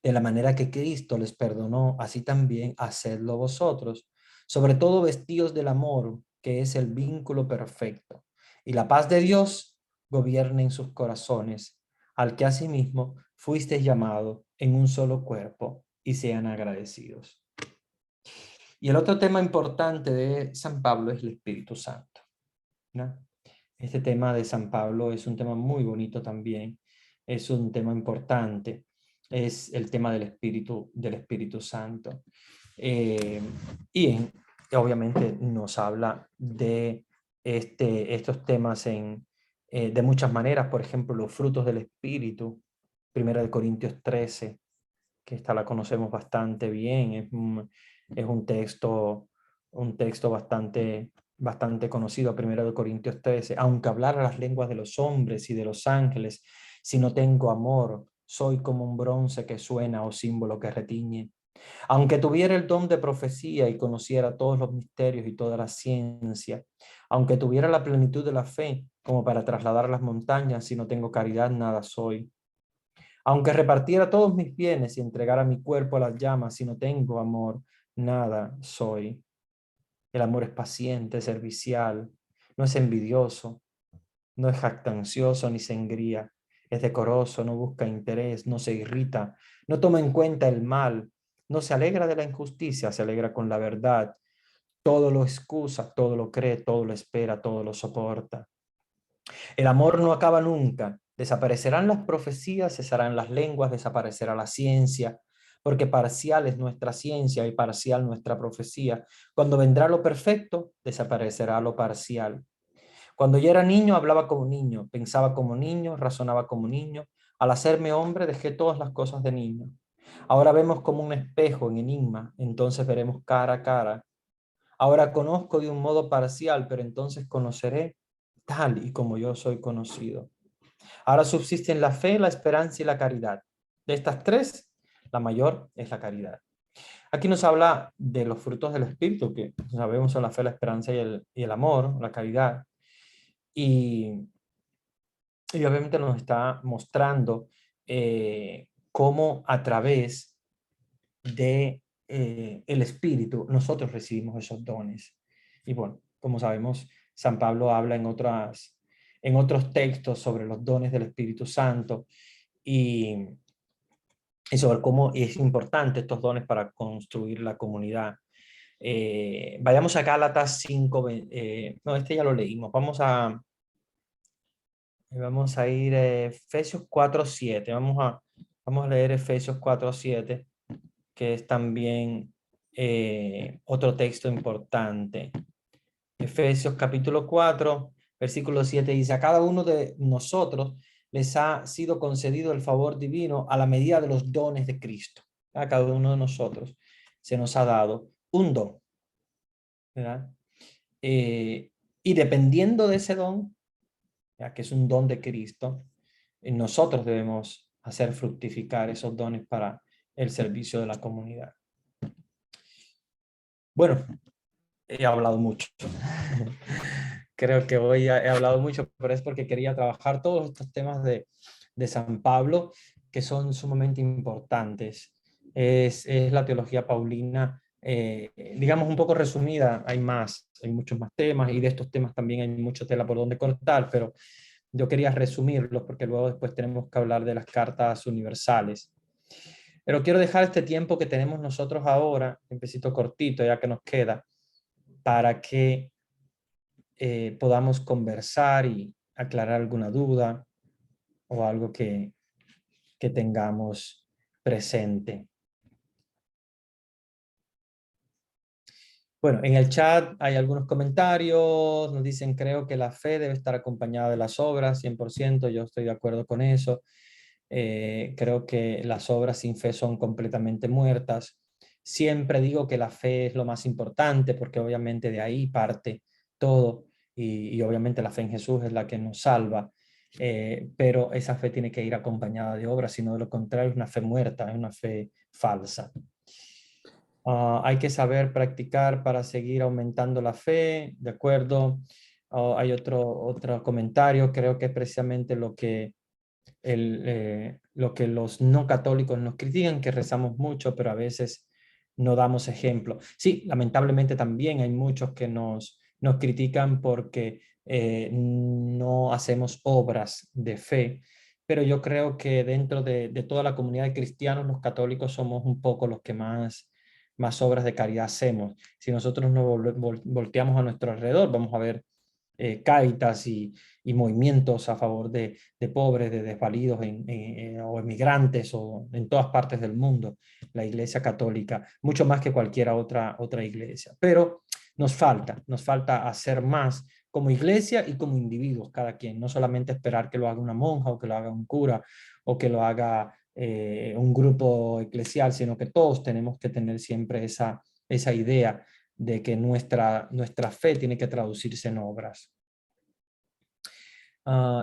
De la manera que Cristo les perdonó, así también hacedlo vosotros. Sobre todo vestidos del amor, que es el vínculo perfecto. Y la paz de Dios gobierne en sus corazones, al que asimismo fuisteis llamado en un solo cuerpo, y sean agradecidos. Y el otro tema importante de San Pablo es el Espíritu Santo, ¿no? Este tema de San Pablo es un tema muy bonito también, es un tema importante, es el tema del Espíritu Santo. Y obviamente nos habla de estos temas de muchas maneras, por ejemplo, los frutos del Espíritu, 1 Corintios 13, que esta la conocemos bastante bien, es un texto bastante conocido, 1 Corintios 13, aunque hablara las lenguas de los hombres y de los ángeles, si no tengo amor, soy como un bronce que suena o símbolo que retiñe. Aunque tuviera el don de profecía y conociera todos los misterios y toda la ciencia, aunque tuviera la plenitud de la fe como para trasladar las montañas, si no tengo caridad, nada soy. Aunque repartiera todos mis bienes y entregara mi cuerpo a las llamas, si no tengo amor, nada soy. El amor es paciente, servicial, no es envidioso, no es jactancioso ni se engría, es decoroso, no busca interés, no se irrita, no toma en cuenta el mal, no se alegra de la injusticia, se alegra con la verdad. Todo lo excusa, todo lo cree, todo lo espera, todo lo soporta. El amor no acaba nunca. Desaparecerán las profecías, cesarán las lenguas, desaparecerá la ciencia, porque parcial es nuestra ciencia y parcial nuestra profecía. Cuando vendrá lo perfecto, desaparecerá lo parcial. Cuando yo era niño, hablaba como niño, pensaba como niño, razonaba como niño. Al hacerme hombre, dejé todas las cosas de niño. Ahora vemos como un espejo en enigma, entonces veremos cara a cara. Ahora conozco de un modo parcial, pero entonces conoceré tal y como yo soy conocido. Ahora subsisten la fe, la esperanza y la caridad. De estas tres, la mayor es la caridad. Aquí nos habla de los frutos del Espíritu, que sabemos son la fe, la esperanza y el amor, la caridad. Y obviamente nos está mostrando cómo a través de el Espíritu nosotros recibimos esos dones. Y bueno, como sabemos, San Pablo habla en otros textos sobre los dones del Espíritu Santo y sobre cómo es importante estos dones para construir la comunidad. Vayamos a Gálatas 5, no, este ya lo leímos, vamos a ir a Efesios 4:7, vamos a leer Efesios 4:7, que es también otro texto importante. Efesios capítulo 4, versículo 7 dice: a cada uno de nosotros les ha sido concedido el favor divino a la medida de los dones de Cristo. A cada uno de nosotros se nos ha dado un don, ¿verdad? Y dependiendo de ese don, ya que es un don de Cristo, nosotros debemos hacer fructificar esos dones para el servicio de la comunidad. Bueno, he hablado mucho. Creo que hoy he hablado mucho, pero es porque quería trabajar todos estos temas de San Pablo, que son sumamente importantes. Es la teología paulina, digamos un poco resumida, hay muchos más temas, y de estos temas también hay mucho tela por donde cortar, pero yo quería resumirlos porque luego después tenemos que hablar de las cartas universales. Pero quiero dejar este tiempo que tenemos nosotros ahora, un pesito cortito ya que nos queda, para que podamos conversar y aclarar alguna duda o algo que tengamos presente. Bueno, en el chat hay algunos comentarios, nos dicen, creo que la fe debe estar acompañada de las obras, 100%, yo estoy de acuerdo con eso. Creo que las obras sin fe son completamente muertas. Siempre digo que la fe es lo más importante porque obviamente de ahí parte todo y obviamente la fe en Jesús es la que nos salva. Pero esa fe tiene que ir acompañada de obras, sino de lo contrario es una fe muerta, es una fe falsa. Hay que saber practicar para seguir aumentando la fe, ¿de acuerdo? Hay otro comentario, creo que es precisamente lo que los no católicos nos critican, que rezamos mucho, pero a veces no damos ejemplo. Sí, lamentablemente también hay muchos que nos critican porque no hacemos obras de fe, pero yo creo que dentro de toda la comunidad de cristianos, los católicos somos un poco los que más obras de caridad hacemos. Si nosotros nos volteamos a nuestro alrededor, vamos a ver Cáritas y movimientos a favor de pobres, de desvalidos o emigrantes o en todas partes del mundo, la Iglesia Católica, mucho más que cualquier otra iglesia. Pero nos falta hacer más como iglesia y como individuos, cada quien, no solamente esperar que lo haga una monja o que lo haga un cura o que lo haga un grupo eclesial, sino que todos tenemos que tener siempre esa idea de que nuestra fe tiene que traducirse en obras.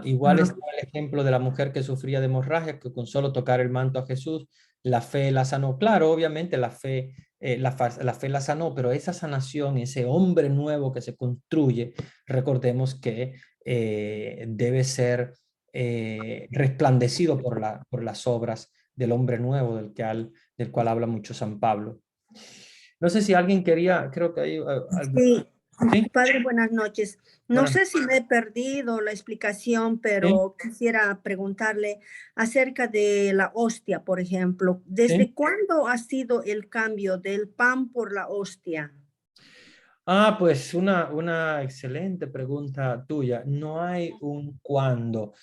Igual está el ejemplo de la mujer que sufría de hemorragia, que con solo tocar el manto a Jesús, la fe la sanó. Claro, obviamente la fe la sanó, pero esa sanación, ese hombre nuevo que se construye, recordemos que debe ser resplandecido por las obras del hombre nuevo del cual habla mucho San Pablo. No sé si alguien quería, creo que hay algún... Sí, ¿Sí? padre, buenas noches. No Buenas sé si me he perdido la explicación, ¿Sí? pero quisiera preguntarle acerca de la hostia, por ejemplo. ¿Desde ¿Sí? cuándo ha sido el cambio del pan por la hostia? Pues una excelente pregunta tuya. No hay un cuándo.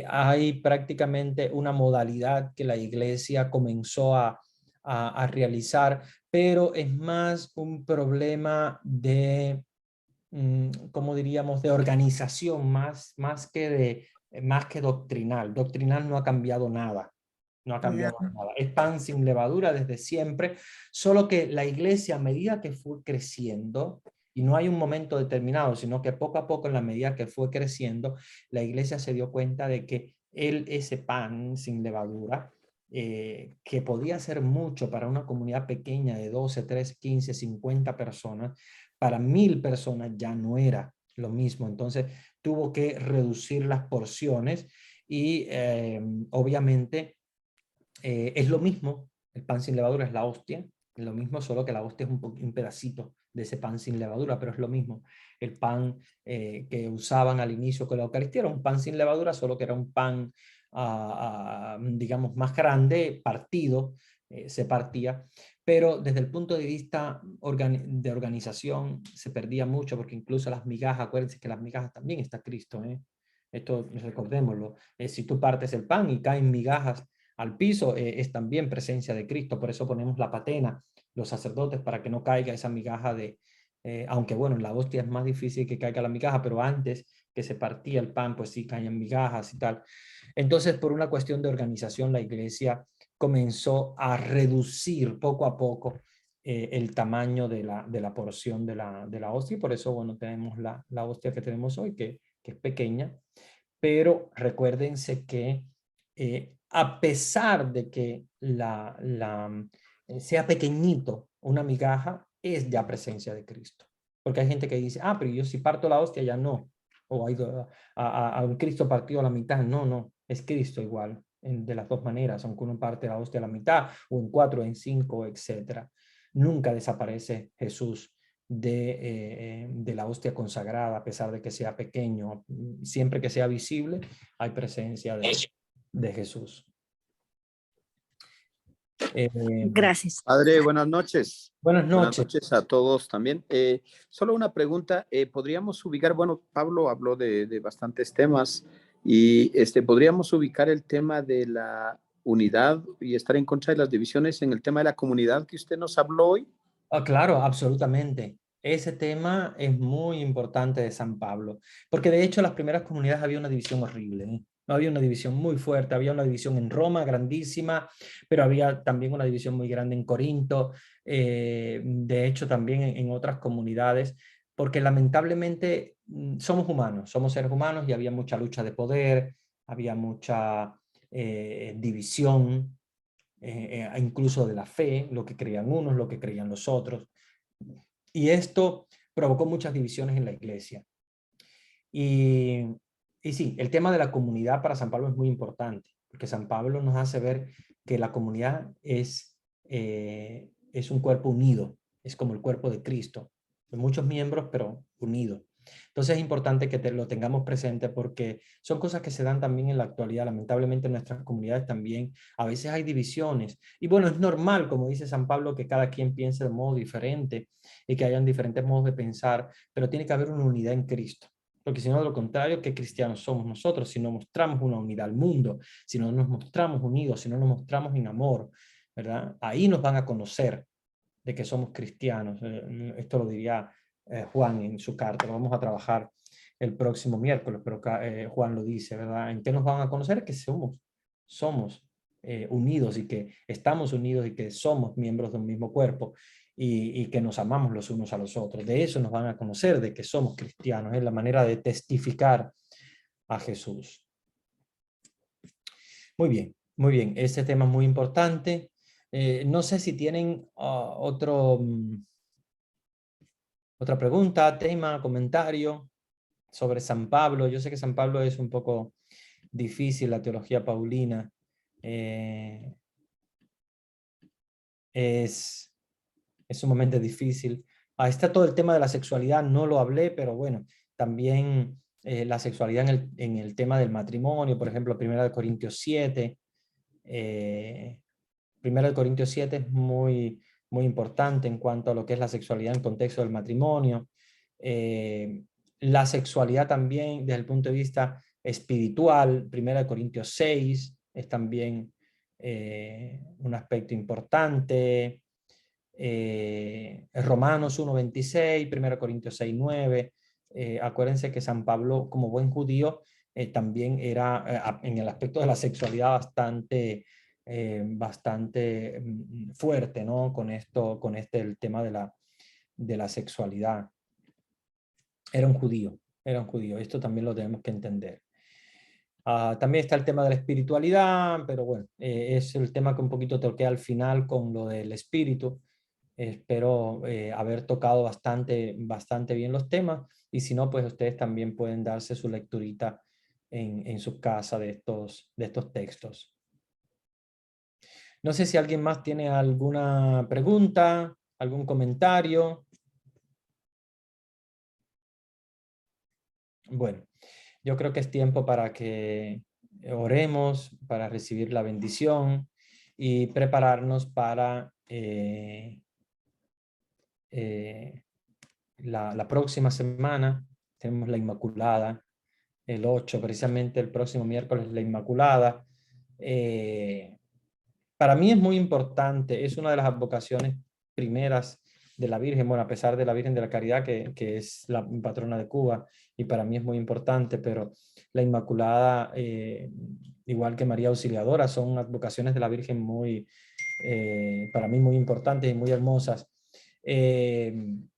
Hay prácticamente una modalidad que la iglesia comenzó a realizar, pero es más un problema de, ¿cómo diríamos?, de organización, más que doctrinal. Doctrinal no ha cambiado nada. No ha Ya, cambiado nada. Es pan sin levadura desde siempre, solo que la iglesia a medida que fue creciendo, y no hay un momento determinado, sino que poco a poco en la medida que fue creciendo, la iglesia se dio cuenta de que ese pan sin levadura, que podía ser mucho para una comunidad pequeña de 12, 13, 15, 50 personas, para 1000 personas ya no era lo mismo. Entonces tuvo que reducir las porciones y obviamente es lo mismo, el pan sin levadura es la hostia, es lo mismo, solo que la hostia es un pedacito de ese pan sin levadura, pero es lo mismo. El pan que usaban al inicio con la Eucaristía era un pan sin levadura, solo que era un pan, digamos, más grande, partido, se partía, pero desde el punto de vista de organización se perdía mucho, porque incluso las migajas, acuérdense que las migajas también está Cristo, esto recordémoslo, si tú partes el pan y caen migajas al piso, es también presencia de Cristo. Por eso ponemos la patena, los sacerdotes, para que no caiga esa migaja aunque bueno, en la hostia es más difícil que caiga la migaja, pero antes que se partía el pan, pues sí caían migajas y tal. Entonces, por una cuestión de organización, la iglesia comenzó a reducir poco a poco el tamaño de la porción de la hostia, y por eso, bueno, tenemos la hostia que tenemos hoy, que es pequeña, pero recuérdense que a pesar de que sea pequeñito, una migaja es ya presencia de Cristo. Porque hay gente que dice, pero yo si parto la hostia ya no. O ha ido a un Cristo partido a la mitad. No, es Cristo igual, de las dos maneras, aunque uno parte la hostia a la mitad, o en 4, en 5, etc. Nunca desaparece Jesús de la hostia consagrada, a pesar de que sea pequeño. Siempre que sea visible, hay presencia de Jesús. gracias. Padre, buenas noches. Buenas noches. Buenas noches a todos también. Solo una pregunta, ¿podríamos ubicar, bueno, Pablo habló de bastantes temas y podríamos ubicar el tema de la unidad y estar en contra de las divisiones en el tema de la comunidad que usted nos habló hoy? Claro, absolutamente. Ese tema es muy importante de San Pablo, porque de hecho en las primeras comunidades había una división horrible, ¿eh? No había una división muy fuerte, había una división en Roma grandísima, pero había también una división muy grande en Corinto, de hecho también en otras comunidades, porque lamentablemente somos humanos, somos seres humanos y había mucha lucha de poder, había mucha división, incluso de la fe, lo que creían unos, lo que creían los otros. Y esto provocó muchas divisiones en la iglesia. Y, y sí, el tema de la comunidad para San Pablo es muy importante, porque San Pablo nos hace ver que la comunidad es un cuerpo unido, es como el cuerpo de Cristo, de muchos miembros, pero unido. Entonces es importante que lo tengamos presente porque son cosas que se dan también en la actualidad. Lamentablemente en nuestras comunidades también a veces hay divisiones. Y bueno, es normal, como dice San Pablo, que cada quien piense de modo diferente y que hayan diferentes modos de pensar, pero tiene que haber una unidad en Cristo. Porque si no, de lo contrario, ¿qué cristianos somos nosotros si no mostramos una unidad al mundo? Si no nos mostramos unidos, si no nos mostramos en amor, ¿verdad? Ahí nos van a conocer de que somos cristianos. Esto lo diría Juan en su carta, lo vamos a trabajar el próximo miércoles, pero Juan lo dice, ¿verdad? ¿En qué nos van a conocer? Que somos unidos y que estamos unidos y que somos miembros de un mismo cuerpo y que nos amamos los unos a los otros. De eso nos van a conocer, de que somos cristianos, es la manera de testificar a Jesús. Muy bien, ese tema es muy importante. No sé si tienen otra pregunta, tema, comentario sobre San Pablo. Yo sé que San Pablo es un poco difícil, la teología paulina. Es sumamente difícil. Está todo el tema de la sexualidad, no lo hablé, pero bueno, también la sexualidad en el tema del matrimonio, por ejemplo, 1 Corintios 7. 1 Corintios 7 es muy importante en cuanto a lo que es la sexualidad en contexto del matrimonio. La sexualidad también desde el punto de vista espiritual, 1 Corintios 6 es también un aspecto importante. Romanos 1:26, 1 Corintios 6:9. Acuérdense que San Pablo, como buen judío, también era en el aspecto de la sexualidad bastante fuerte, ¿no? Con el tema de la sexualidad. Era un judío. Esto también lo tenemos que entender. También está el tema de la espiritualidad, pero bueno, es el tema que un poquito toqué al final con lo del espíritu. Espero haber tocado bastante bien los temas y si no, pues ustedes también pueden darse su lecturita en su casa de estos textos. No sé si alguien más tiene alguna pregunta, algún comentario. Bueno, yo creo que es tiempo para que oremos, para recibir la bendición y prepararnos para la próxima semana. Tenemos la Inmaculada, el 8, precisamente el próximo miércoles, la Inmaculada. Para mí es muy importante, es una de las advocaciones primeras de la Virgen, bueno, a pesar de la Virgen de la Caridad, que es la patrona de Cuba, y para mí es muy importante, pero la Inmaculada, igual que María Auxiliadora, son advocaciones de la Virgen para mí muy importantes y muy hermosas. De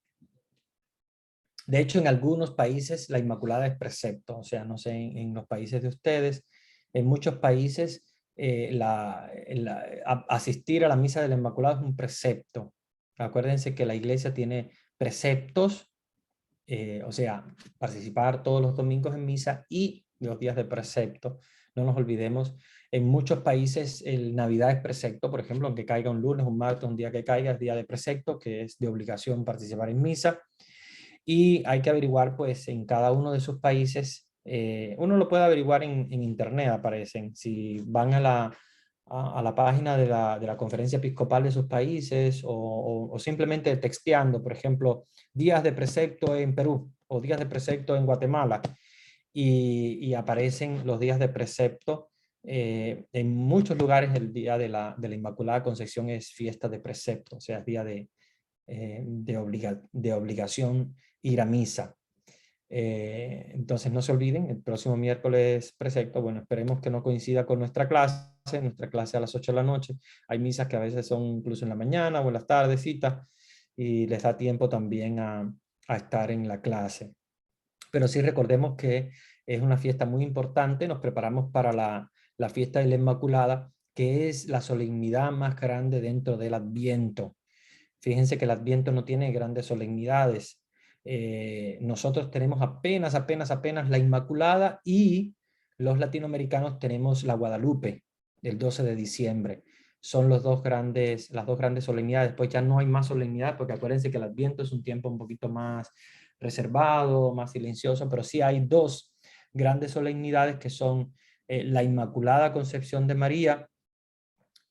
hecho, en algunos países la Inmaculada es precepto, o sea, no sé, en los países de ustedes, en muchos países asistir a la misa de la Inmaculada es un precepto. Acuérdense que la iglesia tiene preceptos, o sea, participar todos los domingos en misa y los días de precepto. No nos olvidemos, en muchos países el Navidad es precepto, por ejemplo, aunque caiga un lunes, un martes, un día que caiga es día de precepto, que es de obligación participar en misa. Y hay que averiguar, pues, en cada uno de esos países, uno lo puede averiguar en internet, aparecen. Si van a la página de la conferencia episcopal de sus países o simplemente texteando, por ejemplo, días de precepto en Perú o días de precepto en Guatemala, y aparecen los días de precepto. En muchos lugares el día de la Inmaculada Concepción es fiesta de precepto, o sea, es día de obligación ir a misa. Entonces no se olviden, el próximo miércoles precepto, bueno, esperemos que no coincida con nuestra clase a las 8 de la noche. Hay misas que a veces son incluso en la mañana o en las tardecitas y les da tiempo también a estar en la clase. Pero sí recordemos que es una fiesta muy importante, nos preparamos para la fiesta de la Inmaculada, que es la solemnidad más grande dentro del Adviento. Fíjense que el Adviento no tiene grandes solemnidades. Nosotros tenemos apenas la Inmaculada y los latinoamericanos tenemos la Guadalupe, el 12 de diciembre. Son las dos grandes solemnidades. Después ya no hay más solemnidad porque acuérdense que el Adviento es un tiempo un poquito más reservado, más silencioso, pero sí hay dos grandes solemnidades que son la Inmaculada Concepción de María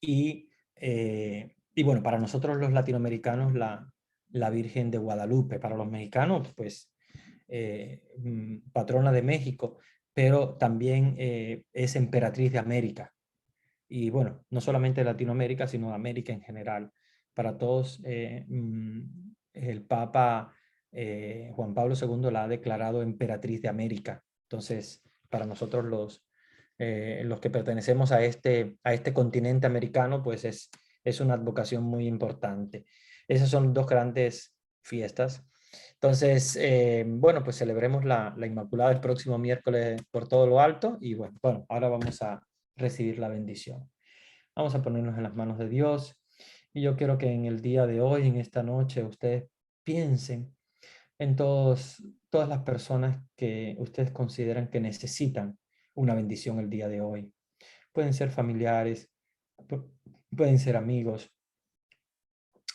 y bueno, para nosotros los latinoamericanos la Virgen de Guadalupe, para los mexicanos pues patrona de México, pero también es emperatriz de América. Y bueno, no solamente de Latinoamérica, sino de América en general. Para todos, el Papa Juan Pablo II la ha declarado emperatriz de América. Entonces, para nosotros los que pertenecemos a este continente americano, pues es una advocación muy importante. Esas son dos grandes fiestas. Entonces, bueno, pues celebremos la Inmaculada el próximo miércoles por todo lo alto y bueno, ahora vamos a recibir la bendición. Vamos a ponernos en las manos de Dios y yo quiero que en el día de hoy, en esta noche, ustedes piensen en todas las personas que ustedes consideran que necesitan una bendición el día de hoy. Pueden ser familiares, pueden ser amigos,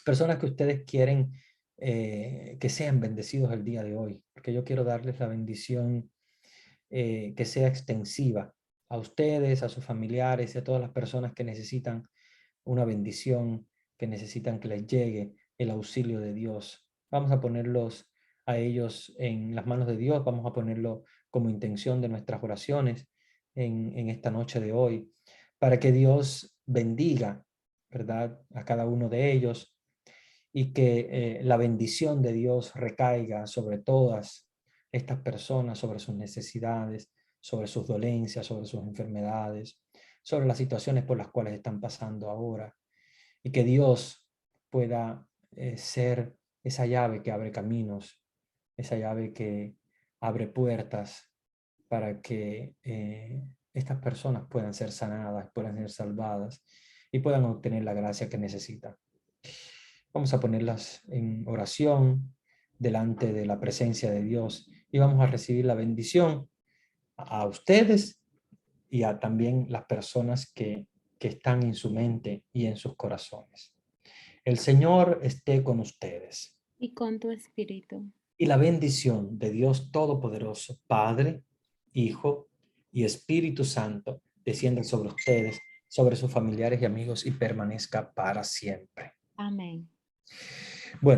personas que ustedes quieren que sean bendecidos el día de hoy, porque yo quiero darles la bendición que sea extensiva a ustedes, a sus familiares y a todas las personas que necesitan una bendición, que necesitan que les llegue el auxilio de Dios. Vamos a ponerlos a ellos en las manos de Dios, vamos a ponerlo como intención de nuestras oraciones en esta noche de hoy, para que Dios bendiga, ¿verdad?, a cada uno de ellos y que la bendición de Dios recaiga sobre todas estas personas, sobre sus necesidades, sobre sus dolencias, sobre sus enfermedades, sobre las situaciones por las cuales están pasando ahora. Y que Dios pueda ser esa llave que abre caminos, esa llave que abre puertas para que estas personas puedan ser sanadas, puedan ser salvadas y puedan obtener la gracia que necesitan. Vamos a ponerlas en oración delante de la presencia de Dios y vamos a recibir la bendición a ustedes y a también las personas que están en su mente y en sus corazones. El Señor esté con ustedes. Y con tu espíritu. Y la bendición de Dios Todopoderoso, Padre, Hijo y Espíritu Santo, descienda sobre ustedes, sobre sus familiares y amigos y permanezca para siempre. Amén. Bueno.